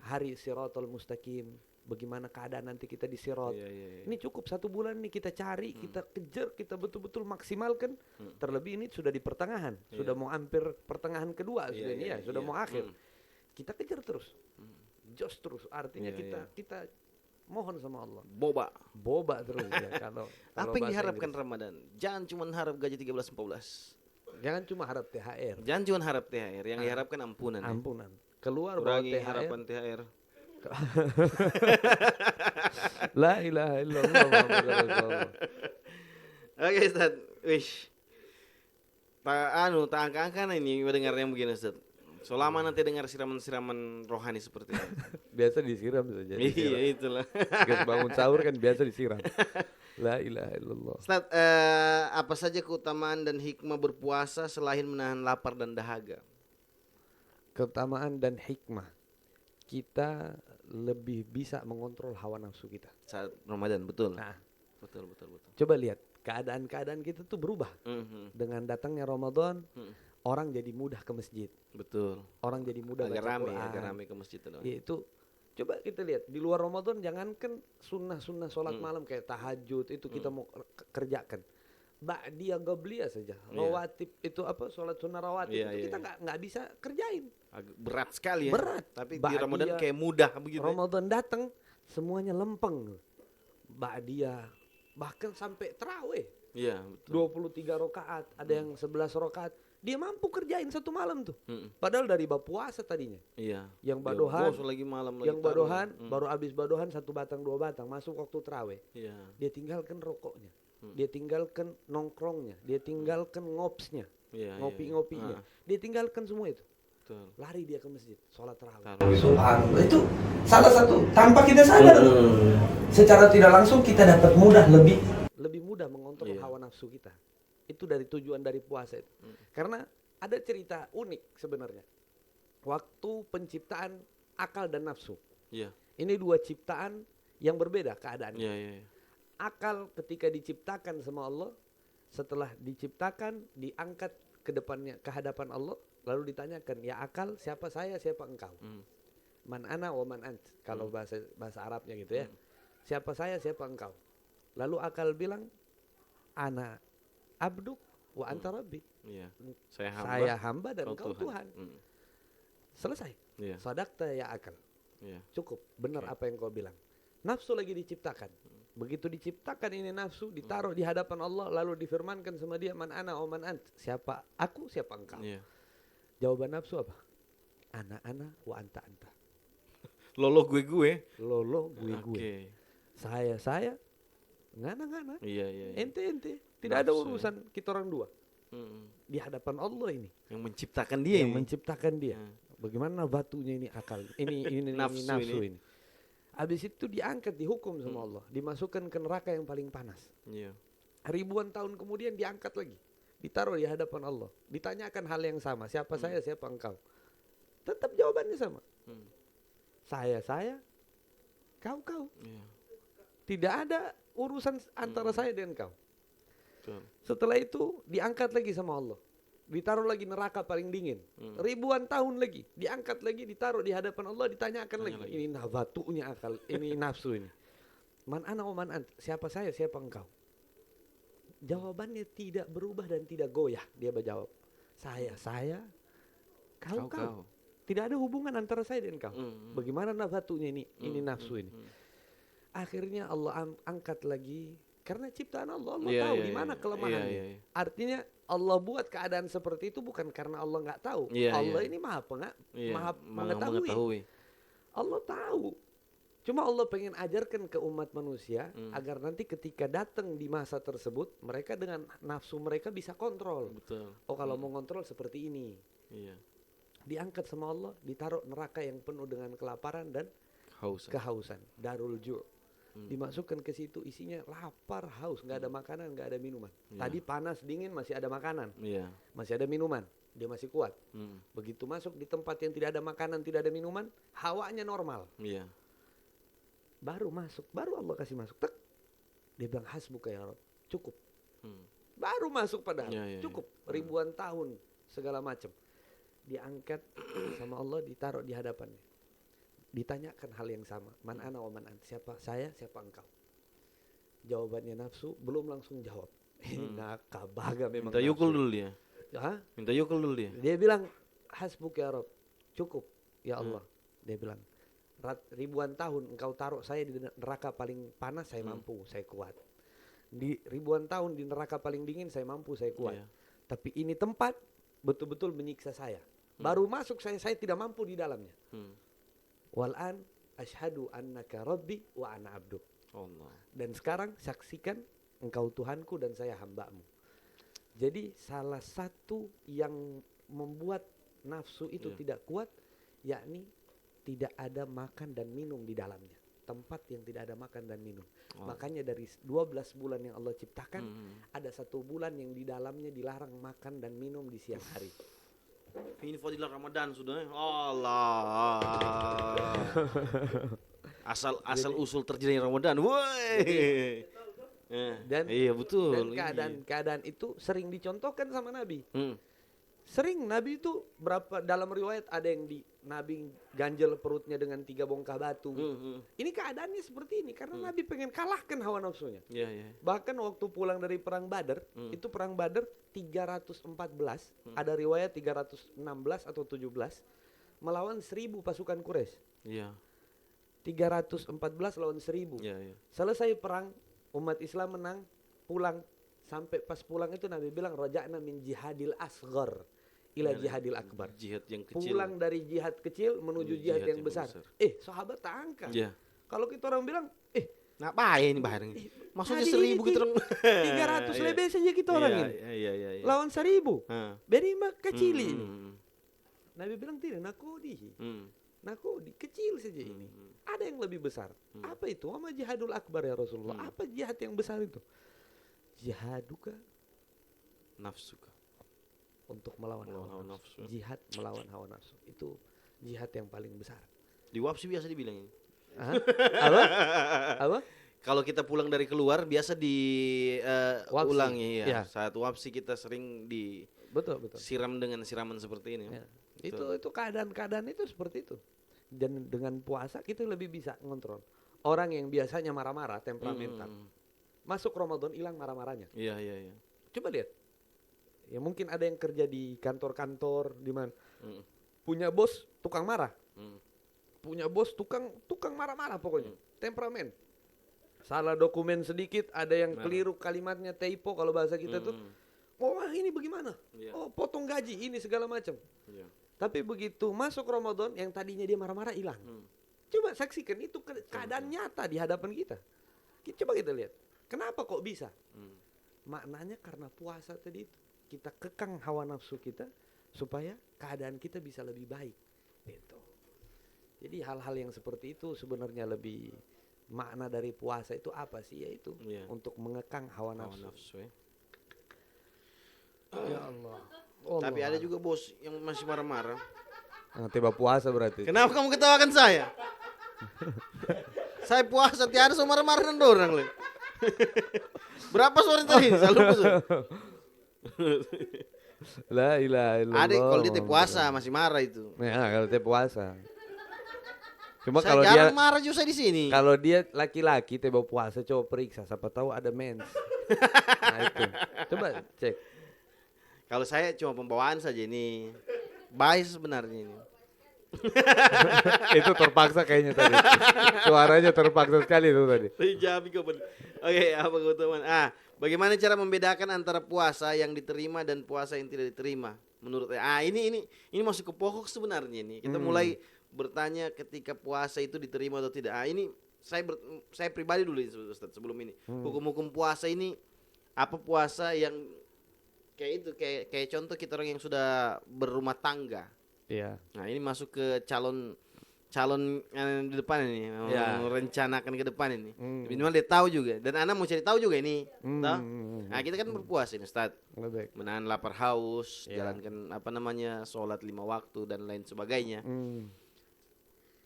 Hari siratal mustaqim. Bagaimana keadaan nanti kita di sirat. Ini cukup 1 bulan ini kita cari, kita kejar, kita betul-betul maksimalkan. Terlebih ini sudah di pertengahan, sudah mau hampir pertengahan kedua sudah ini ya, sudah mau akhir. Kita kejar terus, jos terus. Artinya kita mohon sama Allah. Boba terus ya. Kalau apa yang diharapkan Ramadan? Jangan cuma harap gaji 13-14. Jangan cuma harap THR. Jangan cuma harap THR, yang diharapkan ampunan. Ampunan. Keluar kurangi THR. harapan THR. La ilaha illallah Muhammadur Rasulullah. Oke Ustaz, wish. Tak angka-angka ini mendengarnya begini Ustaz. Selama nanti dengar siraman-siraman rohani seperti ini. Biasa disiram saja. Iya itulah. Guys bangun sahur kan biasa disiram. La ilaha illallah. Ustaz, apa saja keutamaan dan hikmah berpuasa selain menahan lapar dan dahaga? Keutamaan dan hikmah, kita lebih bisa mengontrol hawa nafsu kita saat Ramadan, betul. Nah, betul. Coba lihat keadaan kita tuh berubah. Dengan datangnya Ramadan, orang jadi mudah ke masjid. Betul. Orang jadi mudah agak baca Quran. Agak rame ke masjid itu. Itu coba kita lihat di luar Ramadan, jangankan sunnah sholat malam kayak tahajud itu kita mau kerjakan. Ba'diyah qabliyah saja. Rawatib itu apa? Sholat sunnah rawatib itu kita nggak bisa kerjain. Agak berat sekali ya. Berat. Tapi di Ramadan kayak mudah begitu. Ramadan datang semuanya lempeng. Ba'diyah bahkan sampai tarawih. Iya, betul. 23 rakaat, ada yang 11 rakaat. Dia mampu kerjain satu malam tuh. Padahal dari bab puasa tadinya. Iya. Yang Dia badohan, bos lagi malam lagi yang taruh. badohan baru habis badohan 1 batang 2 batang masuk waktu terawih. Iya. Dia tinggalkan rokoknya, dia tinggalkan nongkrongnya, dia tinggalkan ngopsnya, Iya, ngopi-ngopinya, iya. dia tinggalkan semua itu. Betul. Lari dia ke masjid, sholat terawih. Subhanallah, itu salah satu tanpa kita sadar. Secara tidak langsung kita dapat mudah Lebih mudah mengontrol Iya. hawa nafsu kita. Itu dari tujuan dari puasa itu. Karena ada cerita unik sebenarnya. Waktu penciptaan akal dan nafsu. Iya. Ini 2 ciptaan yang berbeda keadaannya. Iya, iya. Akal ketika diciptakan sama Allah, setelah diciptakan diangkat ke depannya ke hadapan Allah, lalu ditanyakan, "Ya akal, siapa saya, siapa engkau?" Man ana wa man ant, kalau bahasa Arabnya gitu ya. Siapa saya, siapa engkau? Lalu akal bilang, "Ana abduk wa anta rabbi." Iya. Saya Saya hamba dan kau engkau Tuhan. Selesai. Iya. Sadaqta ya akal. Iya. Cukup, benar apa yang kau bilang. Nafsu lagi diciptakan. Begitu diciptakan ini nafsu, ditaruh di hadapan Allah, lalu difirmankan sama dia, "Man ana wa man ant." Siapa aku, siapa engkau? Iya. Jawaban nafsu apa? Ana wa anta anta. Lolo gue. Lolo gue. Oke. Saya, ngana. Iya, iya. Ente. Tidak ada Nafsu, urusan kita orang dua. Mm. Di hadapan Allah ini. Yang menciptakan dia Yang ini. menciptakan dia. Bagaimana batunya ini akal. Ini Nafsu nafsu ini. ini. Habis itu diangkat, dihukum sama Allah. Dimasukkan ke neraka yang paling panas. Iya. Ribuan tahun kemudian diangkat lagi. Ditaruh di hadapan Allah. Ditanyakan hal yang sama. Siapa saya, siapa engkau? Tetap jawabannya sama. Saya, kau. Iya. Tidak ada urusan antara saya dan kau. Betul. Setelah itu diangkat lagi sama Allah. Ditaruh lagi neraka paling dingin. Ribuan tahun lagi. Diangkat lagi, ditaruh di hadapan Allah, ditanyakan lagi. Ini batunya akal, ini nafsu ini. Man ana wa man ant. Siapa saya, siapa engkau? Jawabannya tidak berubah dan tidak goyah. Dia berjawab, saya, kau. Tidak ada hubungan antara saya dan kau. Bagaimana batunya ini nafsu ini. Akhirnya Allah angkat lagi. Karena ciptaan Allah tahu di mana kelemahannya. Iya. Artinya Allah buat keadaan seperti itu bukan karena Allah nggak tahu. Iya, Allah iya. ini maha Iya, mengetahui. Allah tahu. Cuma Allah pengen ajarkan ke umat manusia agar nanti ketika datang di masa tersebut mereka dengan nafsu mereka bisa kontrol. Betul. Oh kalau mau kontrol seperti ini. Iya. Diangkat sama Allah, ditaruh neraka yang penuh dengan kelaparan dan kehausan. Darul Ju'. Dimasukkan ke situ isinya lapar, haus, nggak ada makanan, nggak ada minuman. Tadi panas, dingin, masih ada makanan, masih ada minuman, dia masih kuat. Begitu masuk di tempat yang tidak ada makanan, tidak ada minuman, hawanya normal. Iya. Baru masuk, baru Allah kasih masuk. Tek. Dia bilang hasbuka ya Rabb, cukup. Baru masuk padahal, cukup. Ribuan tahun segala macam. Diangkat sama Allah, ditaruh di hadapannya. Ditanyakan hal yang sama, man ana wa man ant, siapa saya, siapa engkau? Jawabannya nafsu belum langsung jawab. Ini nakabaga memang. Minta yukul dulu dia. Hah? Minta yukul dulu dia. Dia bilang hasbuk ya Rabb, cukup ya Allah. Dia bilang ribuan tahun engkau taruh saya di neraka paling panas, saya mampu, saya kuat. Di ribuan tahun di neraka paling dingin saya mampu, saya kuat. Tapi ini tempat betul-betul menyiksa saya. Baru masuk saya tidak mampu di dalamnya. Wal'an ashadu annaka rabbi wa ana abduk. Allah. Dan sekarang saksikan engkau Tuhanku dan saya hambamu. Jadi salah satu yang membuat nafsu itu tidak kuat, yakni tidak ada makan dan minum di dalamnya. Tempat yang tidak ada makan dan minum. Makanya dari 12 bulan yang Allah ciptakan, ada 1 bulan yang di dalamnya dilarang makan dan minum di siang hari. Ini fadilah Ramadan sudah. Allah. Asal usul terjadinya Ramadan. Woi. Dan iya betul. Dan keadaan itu sering dicontohkan sama Nabi. Sering Nabi itu dalam riwayat ada yang Nabi ganjel perutnya dengan 3 bongkah batu. Ini keadaannya seperti ini karena Nabi pengen kalahkan hawa nafsunya. Bahkan waktu pulang dari perang Badar, itu perang Badar 314, ada riwayat 316 atau 17 melawan 1000 pasukan Quraisy. 314 lawan 1000. Selesai perang, umat Islam menang, pulang Sampai pas pulang itu Nabi bilang raja'na min jihadil asghar ila jihadil akbar. Jihad yang kecil. Pulang dari jihad kecil menuju jihad yang besar. Sahabat tak angkat. Iya. Kalau kita orang bilang, Ngapain ini bareng? Maksudnya tadi 1000 gitu dong. 300 lebih saja kita orang ini. Iya. Lawan 1000. Beri kecil ini. Hmm. Nabi bilang tidak, nakudi. Hmm. Nakudi, kecil saja ini. Ada yang lebih besar. Apa itu? Wama jihadul akbar ya Rasulullah. Apa jihad yang besar itu? Jihaduka Nafsuka. untuk melawan hawa nafsu. Jihad melawan hawa nafsu. Itu jihad yang paling besar. Di WAP sih biasa dibilang ini. Hah? Apa? Kalau kita pulang dari keluar biasa Wapsi. ulangi ya. Ya. Saat wapsi kita sering Betul. disiram dengan siraman seperti ini. Ya. Itu keadaan-keadaan itu seperti itu. Dan dengan puasa kita lebih bisa ngontrol. Orang yang biasanya marah-marah, temperamental. Masuk Ramadan hilang marah-marahnya. Iya. Coba lihat. Ya mungkin ada yang kerja di kantor-kantor di mana. Punya bos tukang marah. Punya bos tukang marah-marah pokoknya. Temperamen. Salah dokumen sedikit, ada yang keliru kalimatnya, typo kalau bahasa kita tuh. Wah, ini bagaimana? Iya. Oh, potong gaji ini segala macam. Iya. Tapi begitu masuk Ramadan yang tadinya dia marah-marah hilang. Coba saksikan itu keadaan nyata di hadapan kita. Coba kita lihat. Kenapa kok bisa? Maknanya karena puasa tadi itu. Kita kekang hawa nafsu kita supaya keadaan kita bisa lebih baik. Gitu. Jadi hal-hal yang seperti itu sebenarnya lebih makna dari puasa itu apa sih? Yaitu untuk mengekang hawa nafsu. Ya. Ya Allah. Tapi ada juga bos yang masih marah-marah. Tiba puasa berarti. Kenapa kamu ketawakan saya? Saya puasa tiada so marah-marah dan dorang le. Berapa sore tadi? Saya lupa so. La ilaha illallah. Ada kalau dia puasa masih marah itu. Ya, kalau dia puasa. Cuma Saya kalau jarang dia marah juga di sini. kalau dia laki-laki tiba puasa coba periksa siapa tahu ada mens. Nah itu. Coba cek. Kalau saya cuma pembawaan saja ini. Baik sebenarnya ini. Itu terpaksa kayaknya tadi. Suaranya terpaksa sekali itu tadi. Oke, apa keutamaan? Bagaimana cara membedakan antara puasa yang diterima dan puasa yang tidak diterima? Menurut ini masuk ke pokok sebenarnya ini. Kita mulai bertanya ketika puasa itu diterima atau tidak. Ini saya pribadi dulu Ustaz sebelum ini. Hukum-hukum puasa ini apa puasa yang kayak itu kayak contoh kita orang yang sudah berumah tangga. Iya. Nah, ini masuk ke calon di depan ini, merencanakan ke depan ini. Minimal dia tahu juga dan anak mau cari tahu juga ini. Tahu? Nah, kita kan berpuasa ini, Ustaz. Menahan lapar haus, jalankan sholat 5 waktu dan lain sebagainya.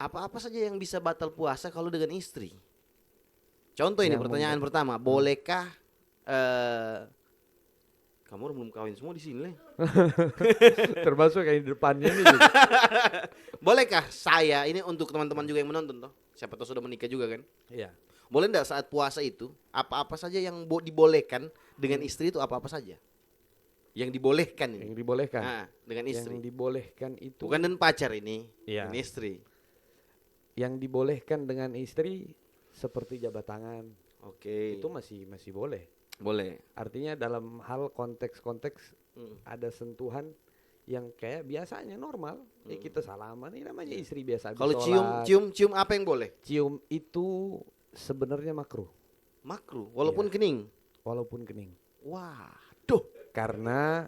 Apa-apa saja yang bisa batal puasa kalau dengan istri? Contoh ini pertanyaan pertama, bolehkah kamu belum kawin semua di sini, Le? Termasuk kayak di depannya ini juga. Bolehkah saya ini untuk teman-teman juga yang menonton toh? Siapa tahu sudah menikah juga kan? Iya. Boleh enggak saat puasa itu apa-apa saja yang dibolehkan dengan istri itu apa-apa saja? Yang dibolehkan ini. Yang dibolehkan. Dengan istri. Yang dibolehkan itu Bukan dengan pacar ini, Iya. dengan istri. Yang dibolehkan dengan istri seperti jabat tangan. Oke. Itu masih boleh. Boleh. Artinya dalam hal konteks ada sentuhan yang kayak biasanya normal. Kita salaman, ini namanya istri biasa. Kalau cium apa yang boleh? Cium itu sebenarnya makruh. Makruh, walaupun kening. Walaupun kening. Waduh. Karena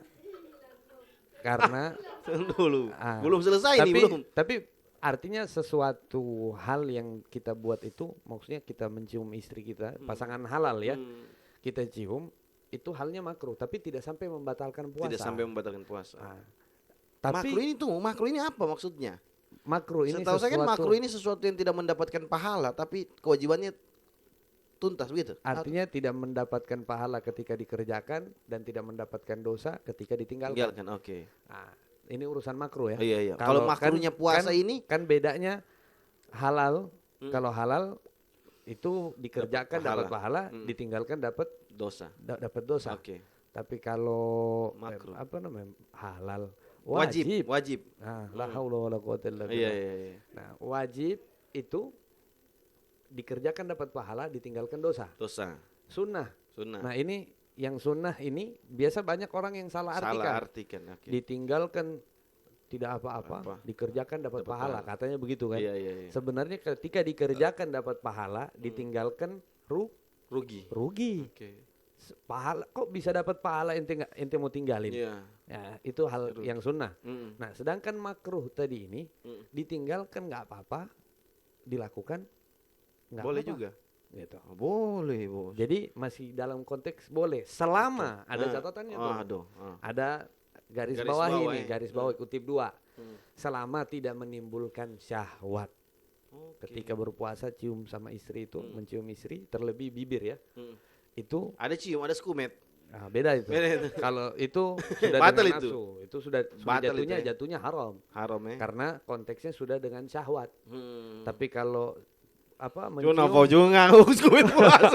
dulu. Belum selesai nih, belum. Tapi artinya sesuatu hal yang kita buat itu maksudnya kita mencium istri kita, pasangan halal ya. Kita cium itu halnya makruh, tapi tidak sampai membatalkan puasa. Tidak sampai membatalkan puasa. Tapi makruh ini apa maksudnya? Makruh ini setahu saya kan makruh ini sesuatu yang tidak mendapatkan pahala, tapi kewajibannya tuntas begitu. Artinya tidak mendapatkan pahala ketika dikerjakan dan tidak mendapatkan dosa ketika ditinggalkan. Oke. Nah, ini urusan makruh ya. Iya. Kalau makruhnya puasa ini kan bedanya halal. Kalau halal itu dikerjakan dapat pahala, ditinggalkan dapat dosa. Dapat dosa. Oke. Tapi kalau makruh halal wajib. Nah, la haula wala quwata illa billah. Iya. Nah, wajib itu dikerjakan dapat pahala, ditinggalkan dosa. Sunnah. Nah, ini yang sunnah ini biasa banyak orang yang salah artikan. Salah artikan. Oke. Ditinggalkan tidak apa-apa, Apa? dikerjakan dapat Dapat pahala. pahala. Katanya begitu kan. Iya, iya, iya. Sebenarnya ketika dikerjakan dapat pahala, ditinggalkan Rugi. rugi. Oke. Pahala kok bisa dapat pahala ente mau tinggalin. Iya. Ya, itu hal yang sunnah. Mm. Nah, sedangkan makruh tadi ini ditinggalkan nggak apa-apa, dilakukan nggak Boleh apa-apa. juga. Gitu. Oh, boleh, Bos. Jadi masih dalam konteks boleh selama ada catatannya tuh. Aduh. Ada garis Garis bawah bawah ini, ya. garis bawah kutip 2. Selama tidak menimbulkan syahwat. Oke. Ketika berpuasa cium sama istri itu, mencium istri terlebih bibir ya. Itu Ada cium, ada skumet. beda itu. Beda itu. Kalau itu sudah Batal dengan itu. nafsu, itu sudah Batal itu ya. jatuhnya haram. Haram ya. Karena konteksnya sudah dengan syahwat. Tapi kalau apa Cuma mencium nafau juga ngaku skumet puasa.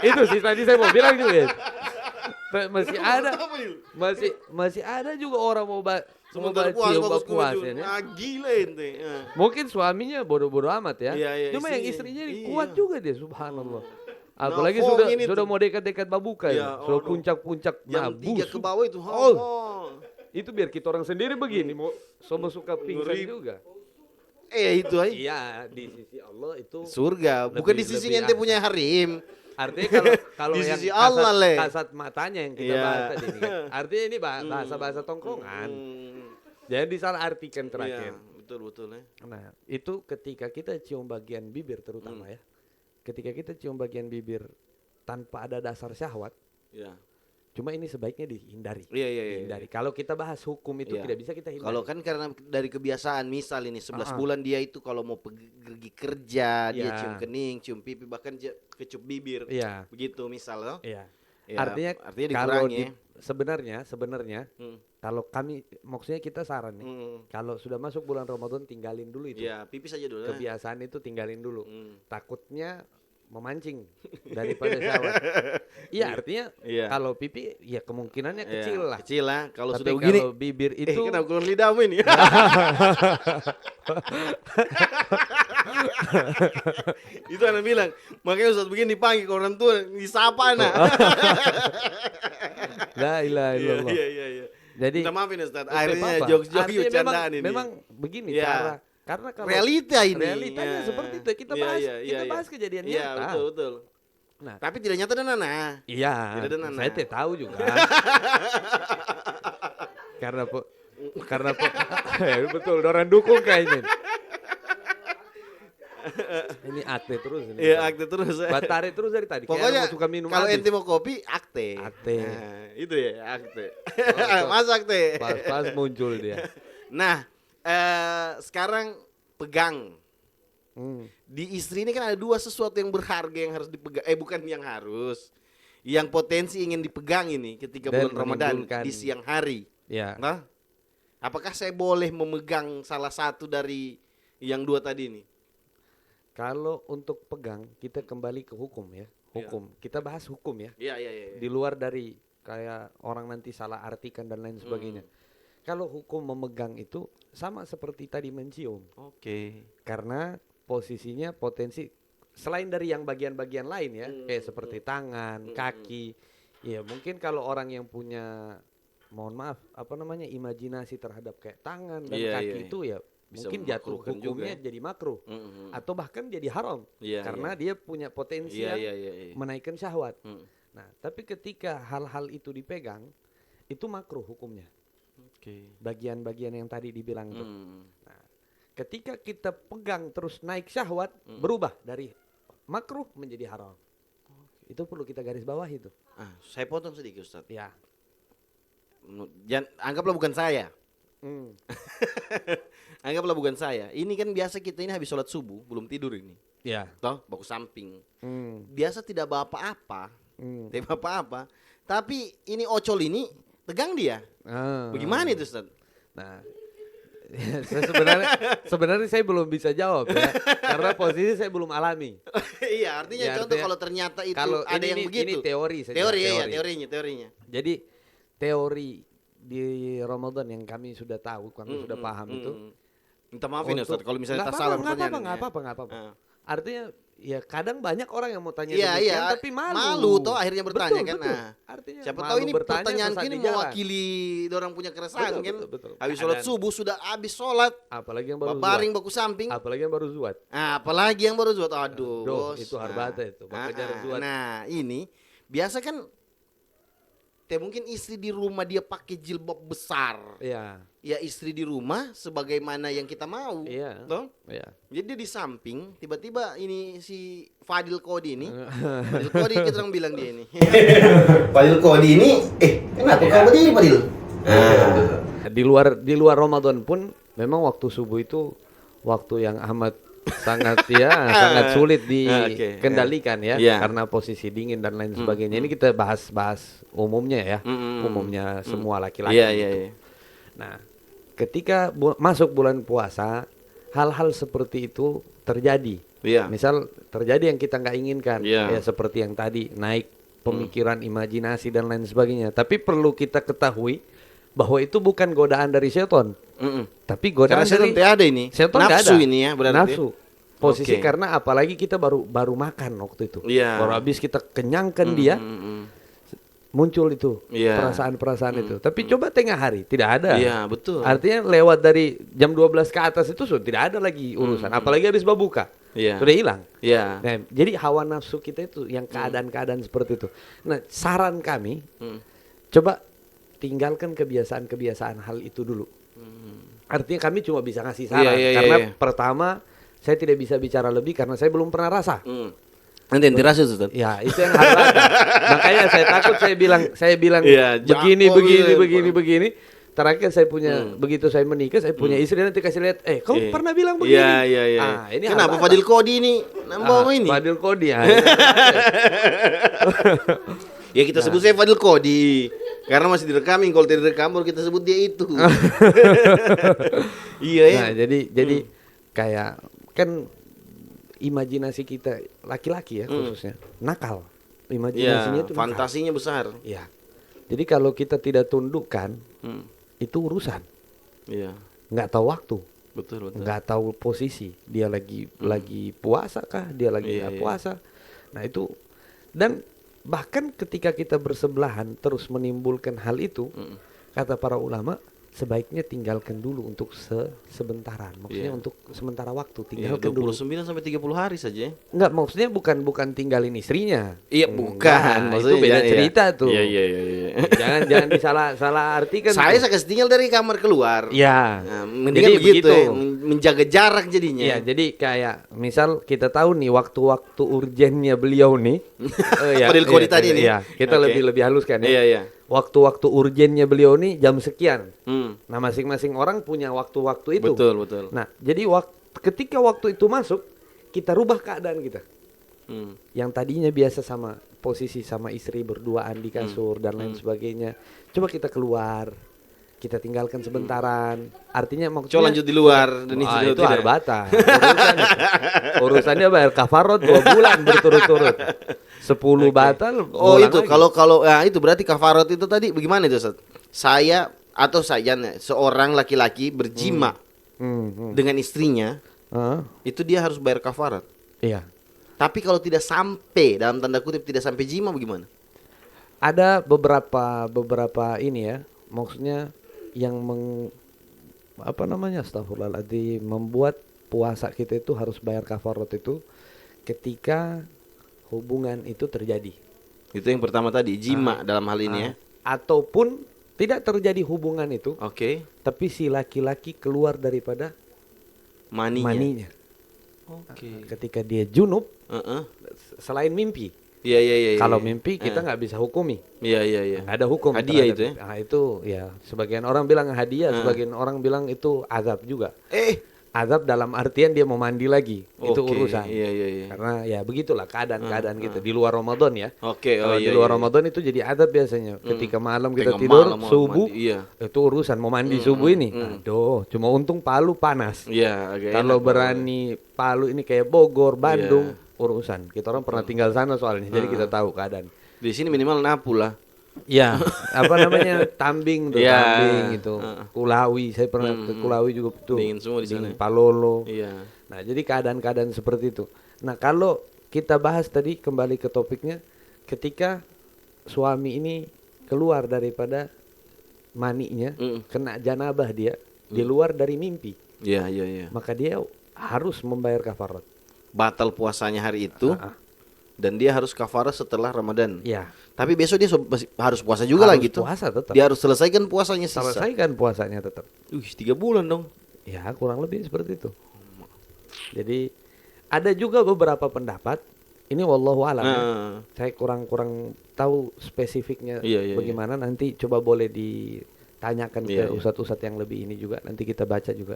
itu sih tadi saya mau bilang juga ya. Masih ada masih ada juga orang mau Sementara puasa cium bagus puasa skumet. ya. Ah, gila ente. Mungkin suaminya bodoh-bodoh amat ya. Iya, iya, Cuma yang istrinya. istrinya ini Iya. kuat juga dia, subhanallah. Apalagi Nafongin sudah itu. mau dekat-dekat babuka Iya, ya. Sudah aduh. puncak-puncak Jam 3 ke busuk. bawah itu. Oh. Itu biar kita orang sendiri begini mau sama suka pingsan Ngeri. juga. Itu aja. Iya, di sisi Allah itu Surga, bukan di sisi lebih ente punya harim. artinya kalau Di yang sisi Allah, Le. kasat matanya yang kita Iya. bahas tadi ini kan. Artinya ini bahasa-bahasa tongkrongan. Jangan disalah artikan terakhir. Iya, betul ya. Nah, itu ketika kita cium bagian bibir terutama ya. Ketika kita cium bagian bibir tanpa ada dasar syahwat, Iya. cuma ini sebaiknya dihindari. Iya. Dihindari. Kalau kita bahas hukum itu Iya. tidak bisa kita hindari. Kalau kan karena dari kebiasaan, misal ini 11 bulan dia itu kalau mau pergi kerja, dia Iya. cium kening, cium pipi, bahkan kecup bibir. Iya. Begitu misal loh. Iya. Ya, artinya kalau dikurangi. sebenarnya kalau kami maksudnya kita saran nih. Kalau sudah masuk bulan Ramadan tinggalin dulu itu. Iya, pipis aja dulu. Kebiasaan itu tinggalin dulu. Takutnya memancing daripada syahwat. Iya, artinya Iya. kalau pipi ya kemungkinannya Iya, kecil lah. Kecil lah. Kalau Tapi sudah begini, kalau bibir itu kenapa keluar lidahmu ini? Itu anak bilang, makanya Ustaz begini dipanggil ke orang tua, disapa anak. la ilaha illallah. Iya. Jadi Minta maafin Ustaz, Oke, akhirnya apa-apa. jokes-jokes Artinya candaan ini. memang begini Iya. karena kalau Realita ini. realitanya Iya. seperti itu kita Iya, bahas iya. bahas kejadian Iya, nyata. betul. Nah, Tapi tidak nyata dan Nana. iya, Tidak ada nana. saya tidak tahu juga. karena ya, betul orang dukung kayaknya. Ini akte terus ini. Iya, akte terus. Batari terus dari tadi. Kayak Pokoknya orang suka minum kalau habis. ente mau kopi, akte. Akte. Nah, itu ya, akte. itu. Mas akte. Pas muncul dia. Nah, sekarang pegang. Di istri ini kan ada dua sesuatu yang berharga yang harus dipegang. Bukan yang harus. Yang potensi ingin dipegang ini ketika Dan bulan Ramadan menimbulkan- di siang hari. Ya. Nah, apakah saya boleh memegang salah satu dari yang dua tadi ini? Kalau untuk pegang kita kembali ke hukum ya. Hukum. Kita bahas hukum ya. Iya. Di luar dari kayak orang nanti salah artikan dan lain sebagainya. Kalau hukum memegang itu sama seperti tadi mencium. Oke. Karena posisinya potensi selain dari yang bagian-bagian lain ya, kayak seperti tangan, kaki. Ya, mungkin kalau orang yang punya mohon maaf, imajinasi terhadap kayak tangan dan Iya, kaki iya. itu ya Bisa mungkin jatuh memakruhkan hukumnya juga. jadi makruh atau bahkan jadi haram Iya, karena dia punya potensi Iya. yang menaikkan syahwat. Nah, tapi ketika hal-hal itu dipegang, itu makruh hukumnya. Oke. Bagian-bagian yang tadi dibilang tuh. Nah, ketika kita pegang terus naik syahwat, berubah dari makruh menjadi haram. Itu perlu kita garis bawah itu. Saya potong sedikit Ustaz. Ya. Jangan anggaplah bukan saya. Hmm. Anggaplah bukan saya. Ini kan biasa kita ini habis sholat subuh belum tidur ini. Ya. Toh, baku samping. Hmm. Biasa tidak apa-apa. Hmm. Tidak apa-apa. Tapi ini ocol ini tegang dia. Bagaimana itu Ustaz? Nah, saya sebenarnya saya belum bisa jawab ya, karena posisi saya belum alami. Iya, artinya Ya, contoh artinya kalau ternyata itu kalau ada yang ini begitu. teori saja. Teorinya. Jadi teori di Ramadan yang kami sudah tahu, kami sudah paham itu. Minta maafin ya Ustaz kalau misalnya tak salah pertanyaan. Nggak apa-apa. Artinya ya kadang banyak orang yang mau tanya Iya, demikian, iya. tapi malu. Malu toh akhirnya bertanya Betul, kan. betul. Nah, Artinya siapa malu tahu ini bertanya, pertanyaanku sesat ini di jalan. mewakili orang punya keresahan Betul, kan. betul, betul. Habis sholat Keadaan- subuh sudah habis sholat, Apalagi yang baru baring zuat. baku samping. Apalagi yang baru zuat. Apalagi yang baru zuat. Aduh, Doh, bos. itu harbata itu, kejar zuat. Nah, ini biasa kan mungkin istri di rumah dia pakai jilbab besar. Iya. Ya istri di rumah sebagaimana yang kita mau. Iya. Toh? Iya. Jadi dia di samping, tiba-tiba ini si Fadil Kodi ini. Fadil Kodi kita orang bilang dia ini. Fadil Kodi ini, kenapa kau berdiri Fadil? Di luar Ramadan pun memang waktu subuh itu waktu yang amat sangat sangat sulit dikendalikan ya, Iya. karena posisi dingin dan lain sebagainya. Ini kita bahas umumnya ya, Mm. umumnya semua laki-laki. Iya, gitu. iya, iya. Nah, ketika masuk bulan puasa, hal-hal seperti itu terjadi. Iya. Misal terjadi yang kita nggak inginkan, Iya. ya seperti yang tadi naik pemikiran, imajinasi dan lain sebagainya. Tapi perlu kita ketahui bahwa itu bukan godaan dari setan, tapi godaan Karena setan dari tidak ada ini. setan nggak Nafsu ada. ini ya berarti. Nafsu. Posisi Oke. karena apalagi kita baru makan waktu itu. Iya. Baru habis kita kenyangkan dia, muncul itu Iya. perasaan-perasaan itu. Tapi coba tengah hari tidak ada. Iya, betul. Artinya lewat dari jam 12 ke atas itu sudah tidak ada lagi urusan. Apalagi habis berbuka. Iya. Sudah hilang. Iya. Nah, jadi hawa nafsu kita itu yang keadaan-keadaan seperti itu. Nah, saran kami coba tinggalkan kebiasaan-kebiasaan hal itu dulu. Artinya kami cuma bisa ngasih saran Iya, iya, karena iya. pertama saya tidak bisa bicara lebih karena saya belum pernah rasa. Nanti dirasa Ustaz. Ya, itu yang harus ada. Makanya saya takut saya bilang Iya, begini jago begini gitu. begini. Terakhir saya punya begitu saya menikah saya punya istri nanti kasih lihat, kamu pernah bilang begini. Iya, iya, iya. Ini Kenapa harbata. Fadil Kodi ini nambah ini? Fadil Kodi ya. Ya kita sebut saya Fadil Kodi. Karena masih direkam, kalau tidak direkam baru kita sebut dia itu. Iya ya. Nah, jadi kayak kan imajinasi kita laki-laki ya khususnya nakal. Imajinasinya Iya, itu nakal. fantasinya besar. Iya. Jadi kalau kita tidak tundukkan itu urusan. Iya, Nggak tahu waktu, betul betul. nggak tahu posisi. Dia lagi puasa kah? Dia lagi Iya, nggak iya. puasa. Nah, itu dan bahkan ketika kita bersebelahan terus menimbulkan hal itu, kata para ulama sebaiknya tinggalkan dulu untuk sebentaran. Maksudnya Iya. untuk sementara waktu Iya, tinggalkan dulu. 29 sampai 30 hari saja. Enggak, maksudnya bukan tinggalin istrinya. Iya, Enggak, bukan. itu Maksudnya beda iya. cerita tuh. Iya, iya, iya, iya. Jangan disalah artikan. Saya kasih tinggal dari kamar keluar. Ya. Nah, mendingan begitu ya, menjaga jarak jadinya. Iya, jadi kayak misal kita tahu nih waktu-waktu urgennya beliau nih. Fadil Kodi tadi nih. Iya, kita Oke. lebih haluskan ya. Iya, iya. Waktu-waktu urgennya beliau nih jam sekian. Hmm. Nah, masing-masing orang punya waktu-waktu itu. Betul, betul. Nah, jadi ketika waktu itu masuk, kita rubah keadaan kita. Hmm. Yang tadinya biasa posisi sama istri berduaan di kasur dan lain sebagainya. Coba kita keluar, kita tinggalkan sebentaran. Artinya maksudnya Coba lanjut di luar dan Wah, istri itu tidak. harbata. Urusannya bayar kafarot 2 bulan berturut-turut. 10 batal. Oh ngulang itu lagi. kalau itu berarti kafarat itu tadi bagaimana itu Ustaz? Saya atau saya seorang laki-laki berjima dengan istrinya, Heeh, itu dia harus bayar kafarat. iya. Tapi kalau tidak sampai dalam tanda kutip tidak sampai jima bagaimana? Ada beberapa ini ya, maksudnya yang astagfirullahaladzim, membuat puasa kita itu harus bayar kafarat itu ketika hubungan itu terjadi. Itu yang pertama tadi jima dalam hal ini ya. Ataupun tidak terjadi hubungan itu, Oke. tapi si laki-laki keluar daripada maninya. Oke. Ketika dia junub, Heeh. selain mimpi. Iya iya iya. Kalau iya. mimpi kita nggak bisa hukumi. Iya iya iya. Nggak ada hukum. Hadiah terhadap itu ya? Nah, itu ya sebagian orang bilang hadiah, sebagian orang bilang itu azab juga. Azab dalam artian dia mau mandi lagi. Itu Oke, urusan. Iya iya iya. Karena ya begitulah keadaan-keadaan kita di luar Ramadan ya. Oke, Kalau oh di iya. luar iya. Ramadan itu jadi azab biasanya. Ketika malam kita Tengah tidur, malam mau subuh, mandi, iya. itu urusan mau mandi subuh ini. Aduh, cuma untung Palu panas. Iya, agak Kalau enak, berani Palu ini kayak Bogor, Bandung, urusan. Kita orang pernah tinggal sana soalnya, jadi kita tahu keadaan. Di sini minimal napu lah. Ya, apa namanya Tambing tuh, Iya. Tambing itu, Kulawi, saya pernah ke Kulawi juga tuh, Dingin semua di sana. Palolo. Iya. Nah, jadi keadaan-keadaan seperti itu. Nah, kalau kita bahas tadi kembali ke topiknya, ketika suami ini keluar daripada maninya, kena janabah dia, di luar dari mimpi, Iya, iya, iya. maka dia harus membayar kafarat. Batal puasanya hari itu dan dia harus kafarah setelah Ramadan. Ya, Tapi besok dia harus puasa juga harus lah gitu. puasa tetap. Dia harus selesaikan puasanya sisa. Selesaikan puasanya tetap. 3 bulan dong. Ya, kurang lebih seperti itu. Jadi ada juga beberapa pendapat. Ini wallahu alam. Ya. Saya kurang tahu spesifiknya Iya, iya, bagaimana. Nanti coba boleh ditanyakan Iya, ke iya. ustadz-ustadz yang lebih ini juga. Nanti kita baca juga.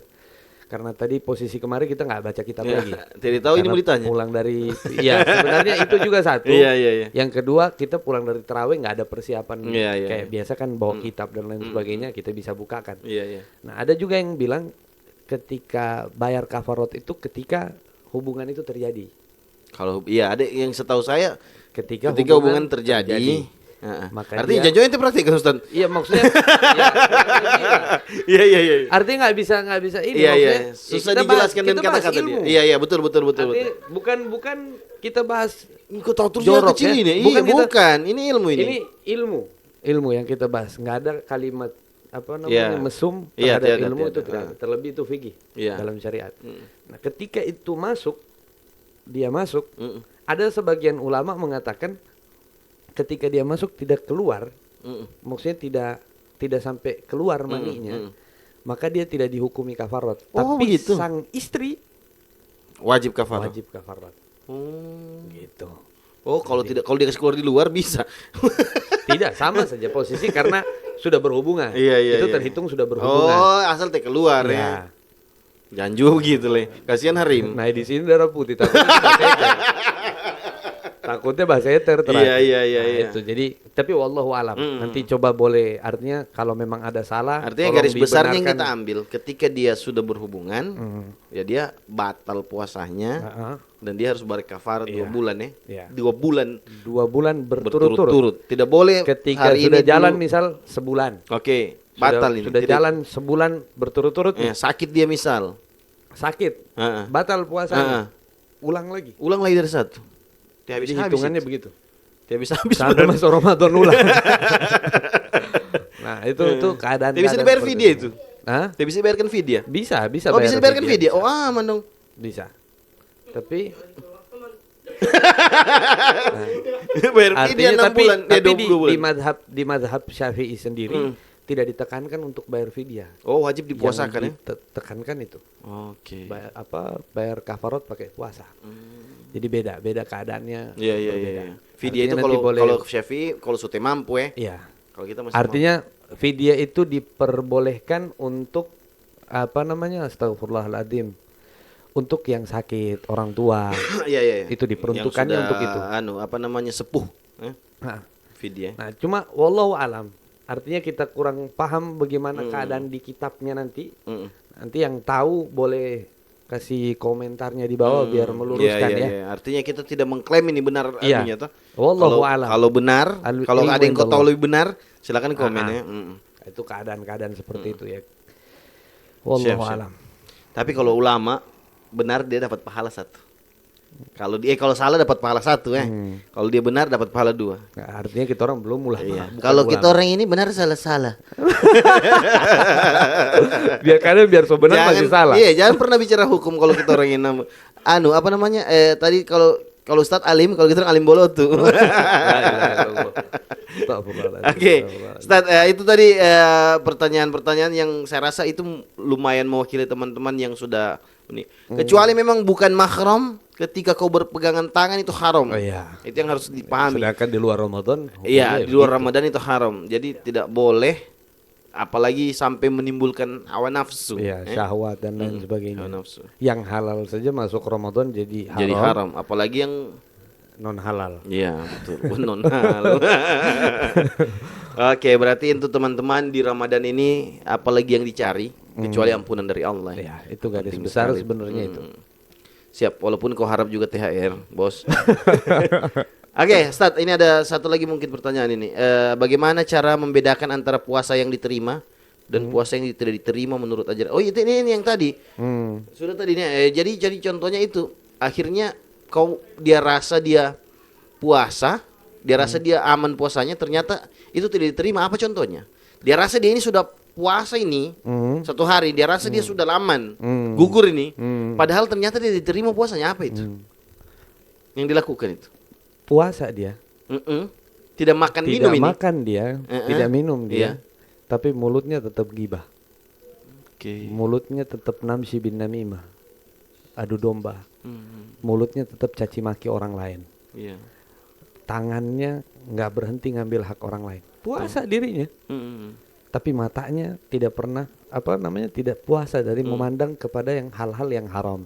Karena tadi posisi kemarin kita nggak baca kitab Iya, lagi. Jadi tahu ini Karena mau ditanya. Pulang dari, ya sebenarnya itu juga satu. Iya, iya, iya. Yang kedua kita pulang dari terawih nggak ada persiapan Iya, iya, kayak iya. biasa kan bawa kitab dan lain sebagainya kita bisa bukakan. Iya, iya. Nah ada juga yang bilang ketika bayar kafarot itu ketika hubungan itu terjadi. Kalau iya ada yang setahu saya Ketika hubungan terjadi. Maka Artinya dia- jangan itu praktik Ustaz. Iya maksudnya. Ya, Iya, iya, iya. artinya nggak bisa ini. Iya, iya. maksudnya, Susah kita bahas- dijelaskan dengan kita bahas kata-kata dia. ilmu. Iya, iya, betul. Artinya bukan kita bahas Kau tahu terus jorok, kecil ya. ini. Bukan Iya, kita- bukan. Ini ilmu ini. ini ilmu yang kita bahas. Nggak ada kalimat apa namanya Iya. mesum Iya, terhadap tidak, ilmu tidak. itu tidak ada. Terlebih itu fikih Iya. dalam syariat. Nah ketika itu dia masuk. Mm, Ada sebagian ulama mengatakan ketika dia masuk tidak keluar, mm, maksudnya tidak sampai keluar maninya, maka dia tidak dihukumi kafarat. Oh, Tapi begitu. sang istri Wajib kafarah. wajib kafarat. Oh. Gitu. Oh, kalau dia kasih keluar di luar bisa. Tidak sama saja posisi karena sudah berhubungan. Iya, iya, Itu iya. terhitung sudah berhubungan. Oh, asal teh keluar ya. Ya. Jangan juga gitu le. Kasihan Harim. Nah di sini darah putih takutnya bahasa eter. Takutnya bahasa eter terakhir. Iya, Nah, iya. itu jadi tapi wallahu alam. Nanti coba boleh artinya kalau memang ada salah. Artinya tolong garis besarnya yang dibenarkan. kita ambil ketika dia sudah berhubungan, ya dia batal puasanya Heeh. dan dia harus bayar kafarat 2 bulan ya. Iya. 2 bulan 2 bulan berturut-turut. berturut-turut. Tidak boleh Ketika hari sudah ini jalan dulu. misal sebulan. Oke, Sudah- batal ini. Sudah Tidak- jalan sebulan berturut-turut nih, sakit dia misal. sakit. Heeh. Batal puasanya. Heeh. Ulang lagi. Ulang lagi dari satu. Dia Jadi habis hitungannya begitu. Dia habis Sampai masuk Ramadan ulang. Nah, itu keadaan. Dia bisa dibayar vidya itu. Hah? Dia bisa bayarkan vidya. Bisa Oh, bisa dibayarkan vidya. Bisa. Oh, aman dong. Bisa. Tapi Bayar vidya artinya 6 tapi bulan, tapi 20 bulan. di madhab Syafi'i sendiri tidak ditekankan untuk bayar fidyah. Oh, wajib dipuasakan ya. Ditekankan itu. Oke. Bayar kafarot pakai puasa. Jadi beda keadaannya. Iya, iya, berbeda. iya. Vidya itu Artinya nanti kalau Syafi'i kalau sudah mampu ya. Iya. Kalau kita masih Artinya fidyah itu diperbolehkan untuk apa namanya? Astagfirullahaladzim. Untuk yang sakit, orang tua. mampu. Iya, iya, iya. Itu diperuntukannya Yang sudah, untuk itu. apa namanya sepuh. Nah, Vidya. Nah, cuma wallahu alam. Artinya kita kurang paham bagaimana keadaan di kitabnya nanti. Mm. Nanti yang tahu boleh kasih komentarnya di bawah biar meluruskan Iya, ya. iya. Artinya kita tidak mengklaim ini benar Iya. anunya toh. Wallahu alam. Kalau benar, kalau Ilmu ada yang kau indallah. tahu lebih benar, silakan komen ya. Itu keadaan-keadaan seperti itu ya. Wallahu siap. alam. Tapi kalau ulama benar dia dapat pahala 1. Kalau salah dapat pahala 1 ya. Kalau dia benar dapat pahala 2. Nah, artinya kita orang belum mulai. Iya. Kalau kita orang ini benar salah. biar kadang biar so benar masih salah. Iya, jangan pernah bicara hukum kalau kita orang ini apa namanya? Tadi kalau Ustadz alim, kalau kita orang alim bolotu. Oke, Ustadz, itu tadi pertanyaan-pertanyaan yang saya rasa itu lumayan mewakili teman-teman yang sudah ini. Kecuali memang bukan mahram, ketika kau berpegangan tangan itu haram. Oh iya. Itu yang harus dipahami. Sedangkan di luar Ramadan. Iya, hukumnya di luar begitu. Ramadan itu haram. Jadi tidak boleh apalagi sampai menimbulkan hawa nafsu. Iya, syahwat dan lain sebagainya. Hawa nafsu. Yang halal saja masuk Ramadan jadi haram. Jadi haram, apalagi yang Non halal. iya betul non halal. Oke, berarti untuk teman-teman di Ramadan ini apalagi yang dicari kecuali ampunan dari Allah. Ya, itu garis Penting besar sekali. sebenarnya itu. Siap, walaupun kau harap juga THR, bos. Oke, Ustadz, ini ada satu lagi mungkin pertanyaan ini. Bagaimana cara membedakan antara puasa yang diterima dan puasa yang tidak diterima menurut ajaran? Oh, ini yang tadi. Sudah tadi nih. Jadi contohnya itu, akhirnya dia rasa dia puasa, dia rasa dia aman puasanya, ternyata itu tidak diterima. Apa contohnya? Dia rasa dia ini sudah puasa ini 1 hari, dia rasa dia sudah aman, gugur ini. Padahal ternyata dia diterima puasanya. Apa itu? Yang dilakukan itu? Puasa dia. Tidak makan minum Tidak ini. makan dia, tidak minum Iya. dia. Tapi mulutnya tetap gibah. Oke. Mulutnya tetap namsi bin namimah. Adu domba. Mulutnya tetap caci maki orang lain. Iya. Tangannya nggak berhenti ngambil hak orang lain. Puasa dirinya. Tapi matanya tidak pernah tidak puasa dari memandang kepada yang hal-hal yang haram.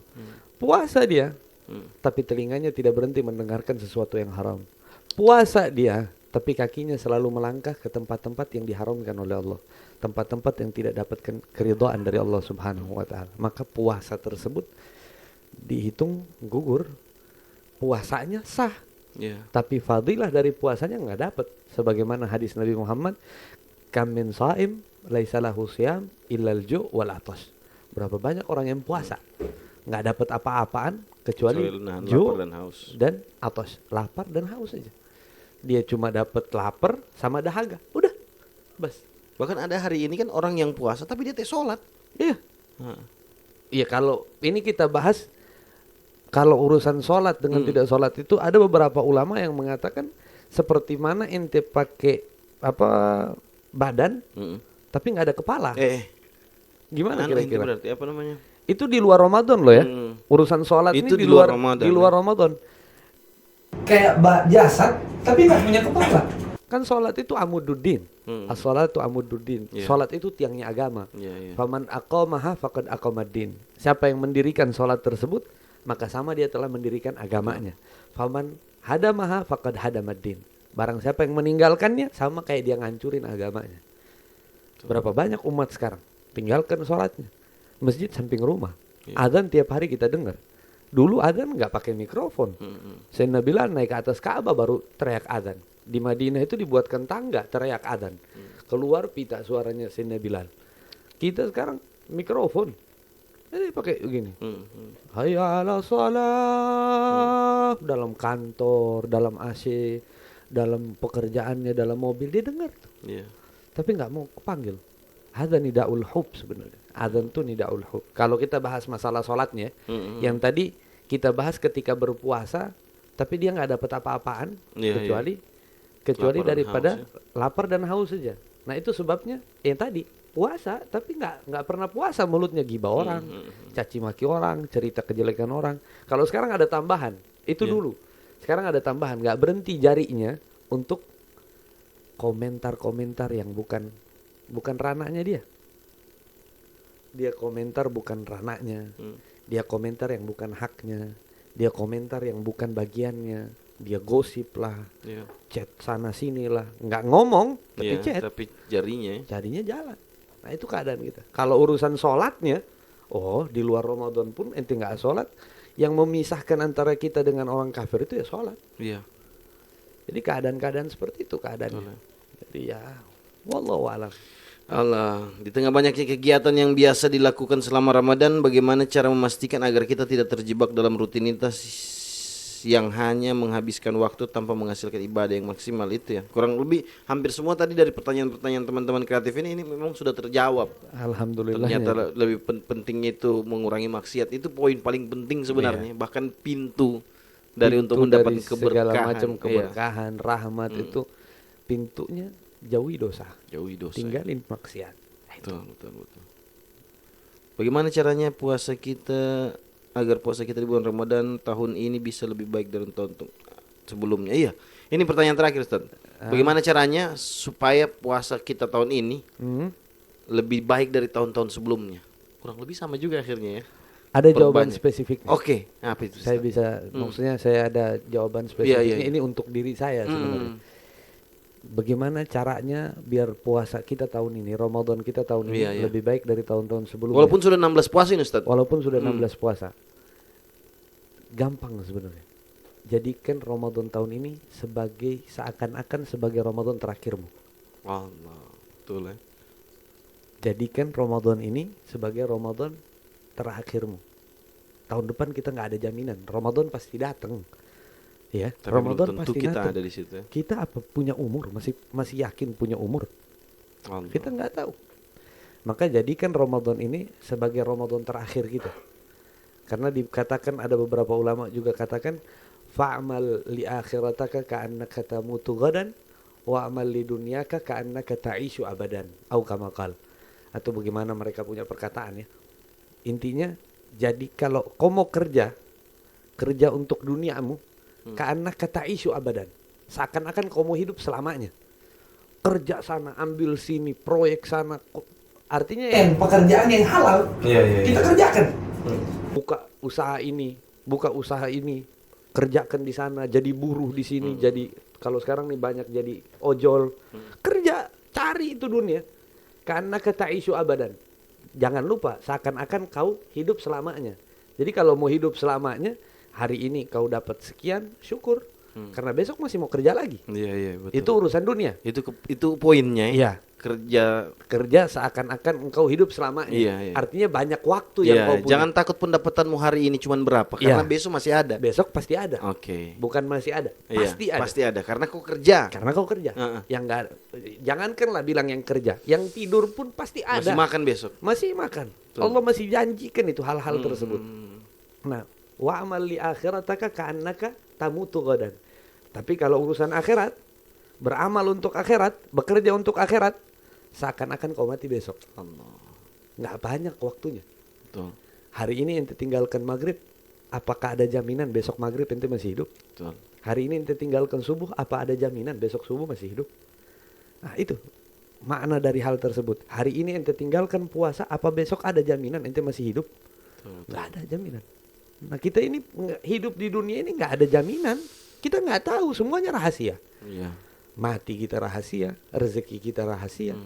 Puasa dia. Tapi telinganya tidak berhenti mendengarkan sesuatu yang haram. Puasa dia, tapi kakinya selalu melangkah ke tempat-tempat yang diharamkan oleh Allah, tempat-tempat yang tidak dapatkan keridhaan dari Allah Subhanahu wa taala. Maka puasa tersebut dihitung gugur. Puasanya sah. Tapi fadilah dari puasanya nggak dapat. Sebagaimana hadis Nabi Muhammad, kam min shaim laisa lahu siyam illal ju' wal atas. Berapa banyak orang yang puasa nggak dapat apa-apaan kecuali ju' lapar dan haus. dan atas, lapar dan haus saja. Dia cuma dapat lapar sama dahaga, udah, bas. Bahkan ada hari ini kan orang yang puasa tapi dia sholat. Iya, iya. Kalau ini kita bahas, kalau urusan sholat dengan tidak sholat itu ada beberapa ulama yang mengatakan seperti mana ente pakai badan, tapi nggak ada kepala. Gimana kira-kira? Berarti apa namanya? Itu di luar Ramadan loh ya. Urusan sholat itu ini di luar ya? Ramadan. Kayak jasad tapi nggak punya kepala. Kan sholat itu amududdin. As-sholat itu amududdin. Sholat itu tiangnya agama. Faman aqamaha faqad aqamaddin. Siapa yang mendirikan sholat tersebut, maka sama dia telah mendirikan agamanya. Faman hadamaha faqad hadamaddin. Barang siapa yang meninggalkannya, sama kayak dia ngancurin agamanya. Berapa banyak umat sekarang tinggalkan sholatnya. Masjid samping rumah. Adzan tiap hari kita dengar. Dulu adzan nggak pakai mikrofon. Sayyidina Bilal naik ke atas Ka'bah baru teriak adzan. Di Madinah itu dibuatkan tangga teriak adzan. Keluar pita suaranya Sayyidina Bilal. Kita sekarang mikrofon. Jadi pakai begini. Hayya 'ala shalah. Dalam kantor, dalam AC, dalam pekerjaannya, dalam mobil dia dengar. Tapi nggak mau kepanggil. Hadzan nidaul hub sebenarnya. Adzan itu nidaul hub. Kalau kita bahas masalah sholatnya, yang tadi kita bahas ketika berpuasa, tapi dia nggak dapat apa-apaan kecuali daripada lapar dan haus saja. Nah itu sebabnya yang tadi puasa, tapi nggak pernah puasa, mulutnya gibah orang, caci maki orang, cerita kejelekan orang. Kalau sekarang ada tambahan, itu dulu. Sekarang ada tambahan, nggak berhenti jarinya untuk komentar-komentar yang bukan ranahnya dia. Dia komentar bukan ranahnya. Dia komentar yang bukan haknya. Dia komentar yang bukan bagiannya. Dia gosip lah. Chat sana sini lah. Nggak ngomong, tapi chat. Tapi jarinya jalan. Nah itu keadaan kita. Kalau urusan sholatnya, di luar Ramadan pun ente nggak sholat. Yang memisahkan antara kita dengan orang kafir itu ya sholat. Jadi keadaan-keadaan seperti itu keadaannya. Jadi ya, wallahu a'lam. Allah, di tengah banyaknya kegiatan yang biasa dilakukan selama Ramadan, bagaimana cara memastikan agar kita tidak terjebak dalam rutinitas yang hanya menghabiskan waktu tanpa menghasilkan ibadah yang maksimal itu ya. Kurang lebih hampir semua tadi dari pertanyaan-pertanyaan teman-teman kreatif ini memang sudah terjawab. Alhamdulillah. Ternyata lebih penting itu mengurangi maksiat, itu poin paling penting sebenarnya. Bahkan pintu untuk mendapatkan keberkahan, segala macam keberkahan, rahmat itu pintunya jauhi dosa. Tinggalin maksiat. Betul. Bagaimana caranya puasa kita agar puasa kita di bulan Ramadan tahun ini bisa lebih baik dari tahun sebelumnya? Iya. Ini pertanyaan terakhir, Ustaz. Bagaimana caranya supaya puasa kita tahun ini lebih baik dari tahun-tahun sebelumnya? Kurang lebih sama juga akhirnya ya. Ada jawaban spesifik. Oke. Apa itu, Ustaz? Saya bisa, maksudnya saya ada jawaban spesifiknya. Ini untuk diri saya sebenarnya. Bagaimana caranya biar puasa kita tahun ini, Ramadan kita tahun ini lebih baik dari tahun-tahun sebelumnya. Walaupun sudah 16 puasa ini, Ustaz. Walaupun sudah 16 puasa. Gampang sebenarnya. jadikan Ramadan tahun ini sebagai seakan-akan sebagai Ramadan terakhirmu. Allah, betul ya. Jadikan Ramadan ini sebagai Ramadan terakhirmu. Tahun depan kita nggak ada jaminan. Ramadan pasti datang. Ya, Tapi Ramadan belum tentu pasti kita datang. ada di situ ya. Kita apa punya umur? Masih yakin punya umur? Allah. Kita nggak tahu. Maka jadikan Ramadan ini sebagai Ramadan terakhir kita. Karena dikatakan ada beberapa ulama juga katakan fa'mal li akhirataka ka'annaka tamutu ghadan wa'mal li dunyaka ka'annaka ta'ishu abadan au kama qala. Atau bagaimana mereka punya perkataan ya. Intinya jadi kalau kau mau kerja untuk duniamu ka'annaka ta'ishu abadan. Seakan-akan kau mau hidup selamanya. Kerja sana, ambil sini, proyek sana. Artinya ya, pekerjaan yang halal kita kerjakan. buka usaha ini, kerjakan di sana, jadi buruh di sini, jadi kalau sekarang nih banyak jadi ojol, kerja, cari itu dunia. Karena kata isu abadan. Jangan lupa, seakan-akan kau hidup selamanya. Jadi kalau mau hidup selamanya, hari ini kau dapat sekian, syukur. Karena besok masih mau kerja lagi. Iya, betul. Itu urusan dunia. Itu poinnya ya. Iya. Kerja. Kerja seakan-akan engkau hidup selamanya. Iya. Artinya banyak waktu yang kau punya. Jangan takut pendapatanmu hari ini cuman berapa, karena besok masih ada. Besok pasti ada. Oke. Bukan masih ada, pasti ada. Pasti ada karena kau kerja. Karena kau kerja. Yang enggak jangankanlah bilang yang kerja, yang tidur pun pasti ada. Masih makan besok. Masih makan. Betul. Allah masih janjikan itu hal-hal tersebut. Nah, wa amal li akhirataka ka'annaka tamutu ghadan. Tapi kalau urusan akhirat, beramal untuk akhirat, bekerja untuk akhirat, seakan-akan kau mati besok. Allah. Nggak banyak waktunya. Betul. Hari ini ente tinggalkan maghrib, apakah ada jaminan besok maghrib ente masih hidup? Betul. Hari ini ente tinggalkan subuh, apa ada jaminan besok subuh masih hidup? Nah itu makna dari hal tersebut. Hari ini ente tinggalkan puasa, apa besok ada jaminan ente masih hidup? Betul. Nggak ada jaminan. Nah kita ini hidup di dunia ini nggak ada jaminan. Kita nggak tahu, semuanya rahasia. Iya. Mati kita rahasia, rezeki kita rahasia,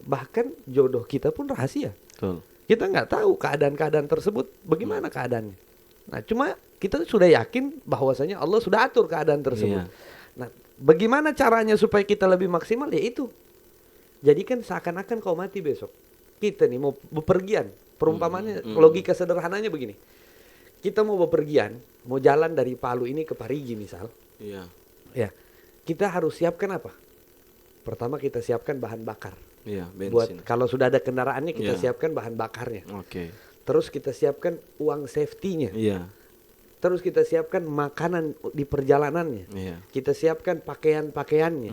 bahkan jodoh kita pun rahasia. Betul. Kita nggak tahu keadaan-keadaan tersebut bagaimana keadaannya. Nah cuma kita sudah yakin bahwasanya Allah sudah atur keadaan tersebut. Iya. Nah bagaimana caranya supaya kita lebih maksimal? Ya itu. Jadikan seakan-akan kau mati besok. Kita nih mau bepergian. Perumpamannya logika sederhananya begini. Kita mau bepergian, mau jalan dari Palu ini ke Parigi misal. Iya. Ya, kita harus siapkan apa? Pertama kita siapkan bahan bakar. Iya, Buat bensin. kalau sudah ada kendaraannya kita Iya. siapkan bahan bakarnya. Oke. Terus kita siapkan uang safety-nya. Iya. Terus kita siapkan makanan di perjalanannya. Iya. Kita siapkan pakaian-pakaiannya.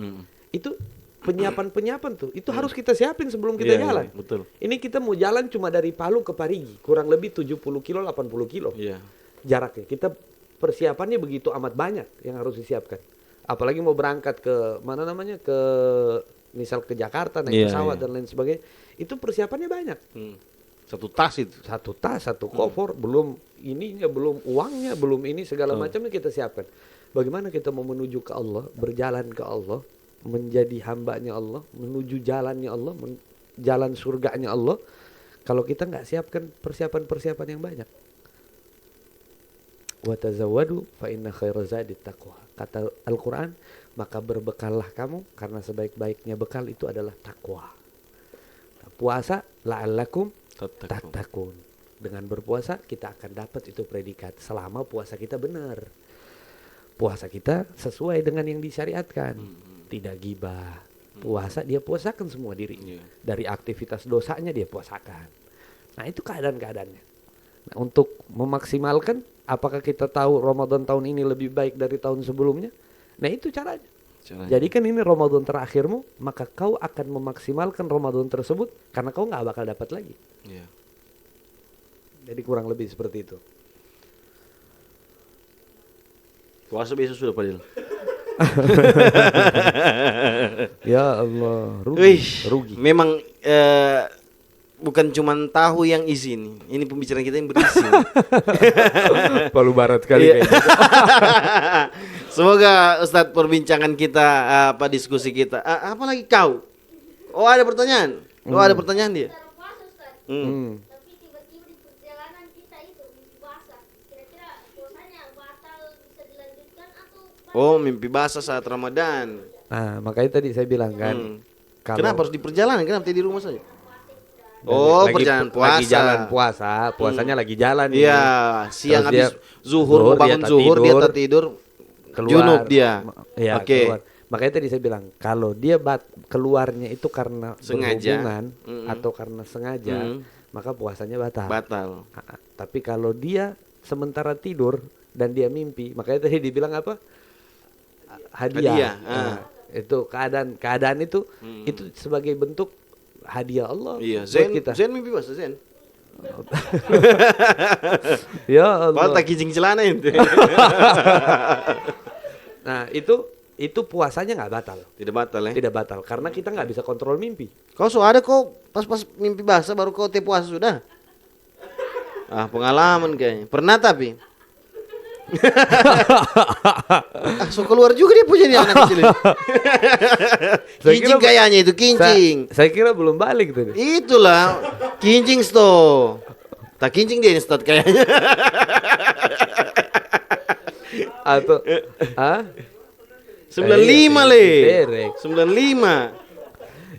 Itu penyiapan-penyiapan tuh. Itu harus kita siapin sebelum kita Iya, jalan. iya, betul. Ini kita mau jalan cuma dari Palu ke Parigi, kurang lebih 70 kilo, 80 kilo Iya. jaraknya. Kita persiapannya begitu amat banyak yang harus disiapkan. Apalagi mau berangkat ke mana namanya, ke misal ke Jakarta naik Iya, pesawat iya. dan lain sebagainya. Itu persiapannya banyak. Satu tas itu. Satu tas, satu kofor, belum ininya, belum uangnya, belum ini segala macamnya kita siapkan. Bagaimana kita mau menuju ke Allah, berjalan ke Allah, menjadi hambanya Allah, menuju jalannya Allah, jalan surganya Allah, kalau kita nggak siapkan persiapan-persiapan yang banyak. Wa tazawwadu fa inna khairaz zadi taqwa. Kata Al-Quran, maka berbekallah kamu karena sebaik-baiknya bekal itu adalah takwa. Puasa la'allakum tattaqun. Dengan berpuasa kita akan dapat itu predikat selama puasa kita benar. Puasa kita sesuai dengan yang disyariatkan. Tidak gibah. Puasa dia puasakan semua dirinya. Dari aktivitas dosanya dia puasakan. Nah itu keadaan-keadaannya. Nah, untuk memaksimalkan, apakah kita tahu Ramadan tahun ini lebih baik dari tahun sebelumnya? Nah itu caranya. Jadikan ini Ramadan terakhirmu, maka kau akan memaksimalkan Ramadan tersebut karena kau nggak bakal dapat lagi. Iya. Jadi kurang lebih seperti itu. Puasa besok sudah Padil. Ya Allah, Wih, rugi. memang bukan cuma tahu yang isi nih. Ini pembicaraan kita yang berisi. Palu Barat kali Iya. kayaknya. Semoga Ustadz perbincangan kita, diskusi kita. Apa lagi kau? Oh ada pertanyaan. Oh ada pertanyaan dia. Taruh puasa, Ustaz. Tapi tiba-tiba di perjalanan kita itu mimpi basah. Kira-kira puasanya batal bisa dilanjutkan Oh, mimpi basah saat Ramadan. Nah, makanya tadi saya bilang kan, kalau Kenapa harus di perjalanan? Kenapa tidak di rumah saja? Oh, perjalanan puasa. lagi jalan puasa, puasanya lagi jalan nih. Iya, siang Terus dia habis zuhur mau bangun dia zuhur, dia tidur, tertidur, keluar. junub dia. Iya, Oke. keluar. Makanya tadi saya bilang kalau dia keluarnya itu karena Sengaja. berhubungan atau karena sengaja, maka puasanya batal. Batal. Tapi kalau dia sementara tidur dan dia mimpi, makanya tadi dibilang apa? Hadiah. Hadiah, Nah, itu keadaan itu sebagai bentuk hadiah Allah Iya, buat Zen, kita. Zen mimpi basah, Zen. Ya Padahal Allah. tak kijing celana itu. Nah, itu puasanya nggak batal. Tidak batal ya. Tidak batal karena kita nggak bisa kontrol mimpi. Kau so ada kok pas mimpi basah baru kau teh puasa sudah. Ah, pengalaman kayaknya. Pernah tapi. So keluar juga dia punya nih anak kecil ini. Saya Kincing kira- kayaknya itu kincing. Saya kira belum balik tuh. Itulah kincing sto. Tak kincing dia ini stat kayaknya. Atau 95 le. Derek. 95.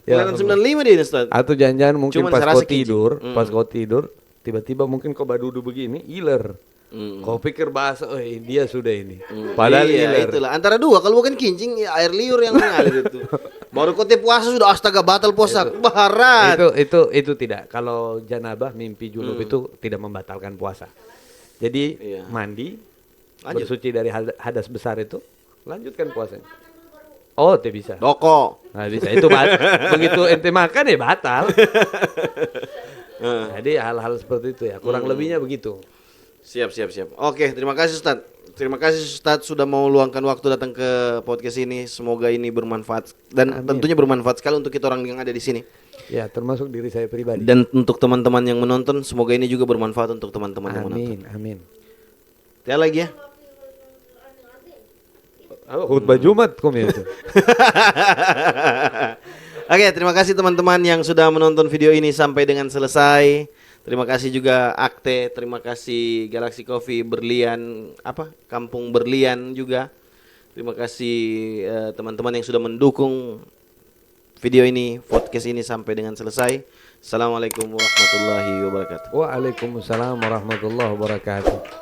Ya Kelihatan 95 dia ini stat. Atau jangan-jangan mungkin Cuman pas saya kau rasa kincing. tidur, pas kau tidur, tiba-tiba mungkin kau badudu begini, iler. Kau pikir bahasa, oh dia sudah ini. Padahal iya, iler. itulah antara dua. Kalau bukan kincing ya air liur yang mengalir itu. Baru kau teh puasa sudah astaga batal puasa. Baharat. Itu tidak. Kalau janabah mimpi junub itu tidak membatalkan puasa. Jadi Iya. mandi, Lanjut. bersuci dari hadas besar itu, lanjutkan puasanya. Oh, tidak bisa. Doko. Nah, bisa itu begitu ente makan ya batal. Jadi hal-hal seperti itu ya, kurang lebihnya begitu. Siap. Oke, terima kasih Ustadz. Terima kasih Ustadz sudah mau luangkan waktu datang ke podcast ini. Semoga ini bermanfaat dan tentunya bermanfaat sekali untuk kita orang yang ada di sini. Ya, termasuk diri saya pribadi. Dan untuk teman-teman yang menonton, semoga ini juga bermanfaat untuk teman-teman yang menonton. Amin. Ya lagi ya. Khutbah Jumat kom ya itu. Oke, terima kasih teman-teman yang sudah menonton video ini sampai dengan selesai. Terima kasih juga Akte, terima kasih Galaxy Coffee Berlian, Kampung Berlian juga. Terima kasih teman-teman yang sudah mendukung video ini, podcast ini sampai dengan selesai. Assalamualaikum warahmatullahi wabarakatuh. Waalaikumsalam warahmatullahi wabarakatuh.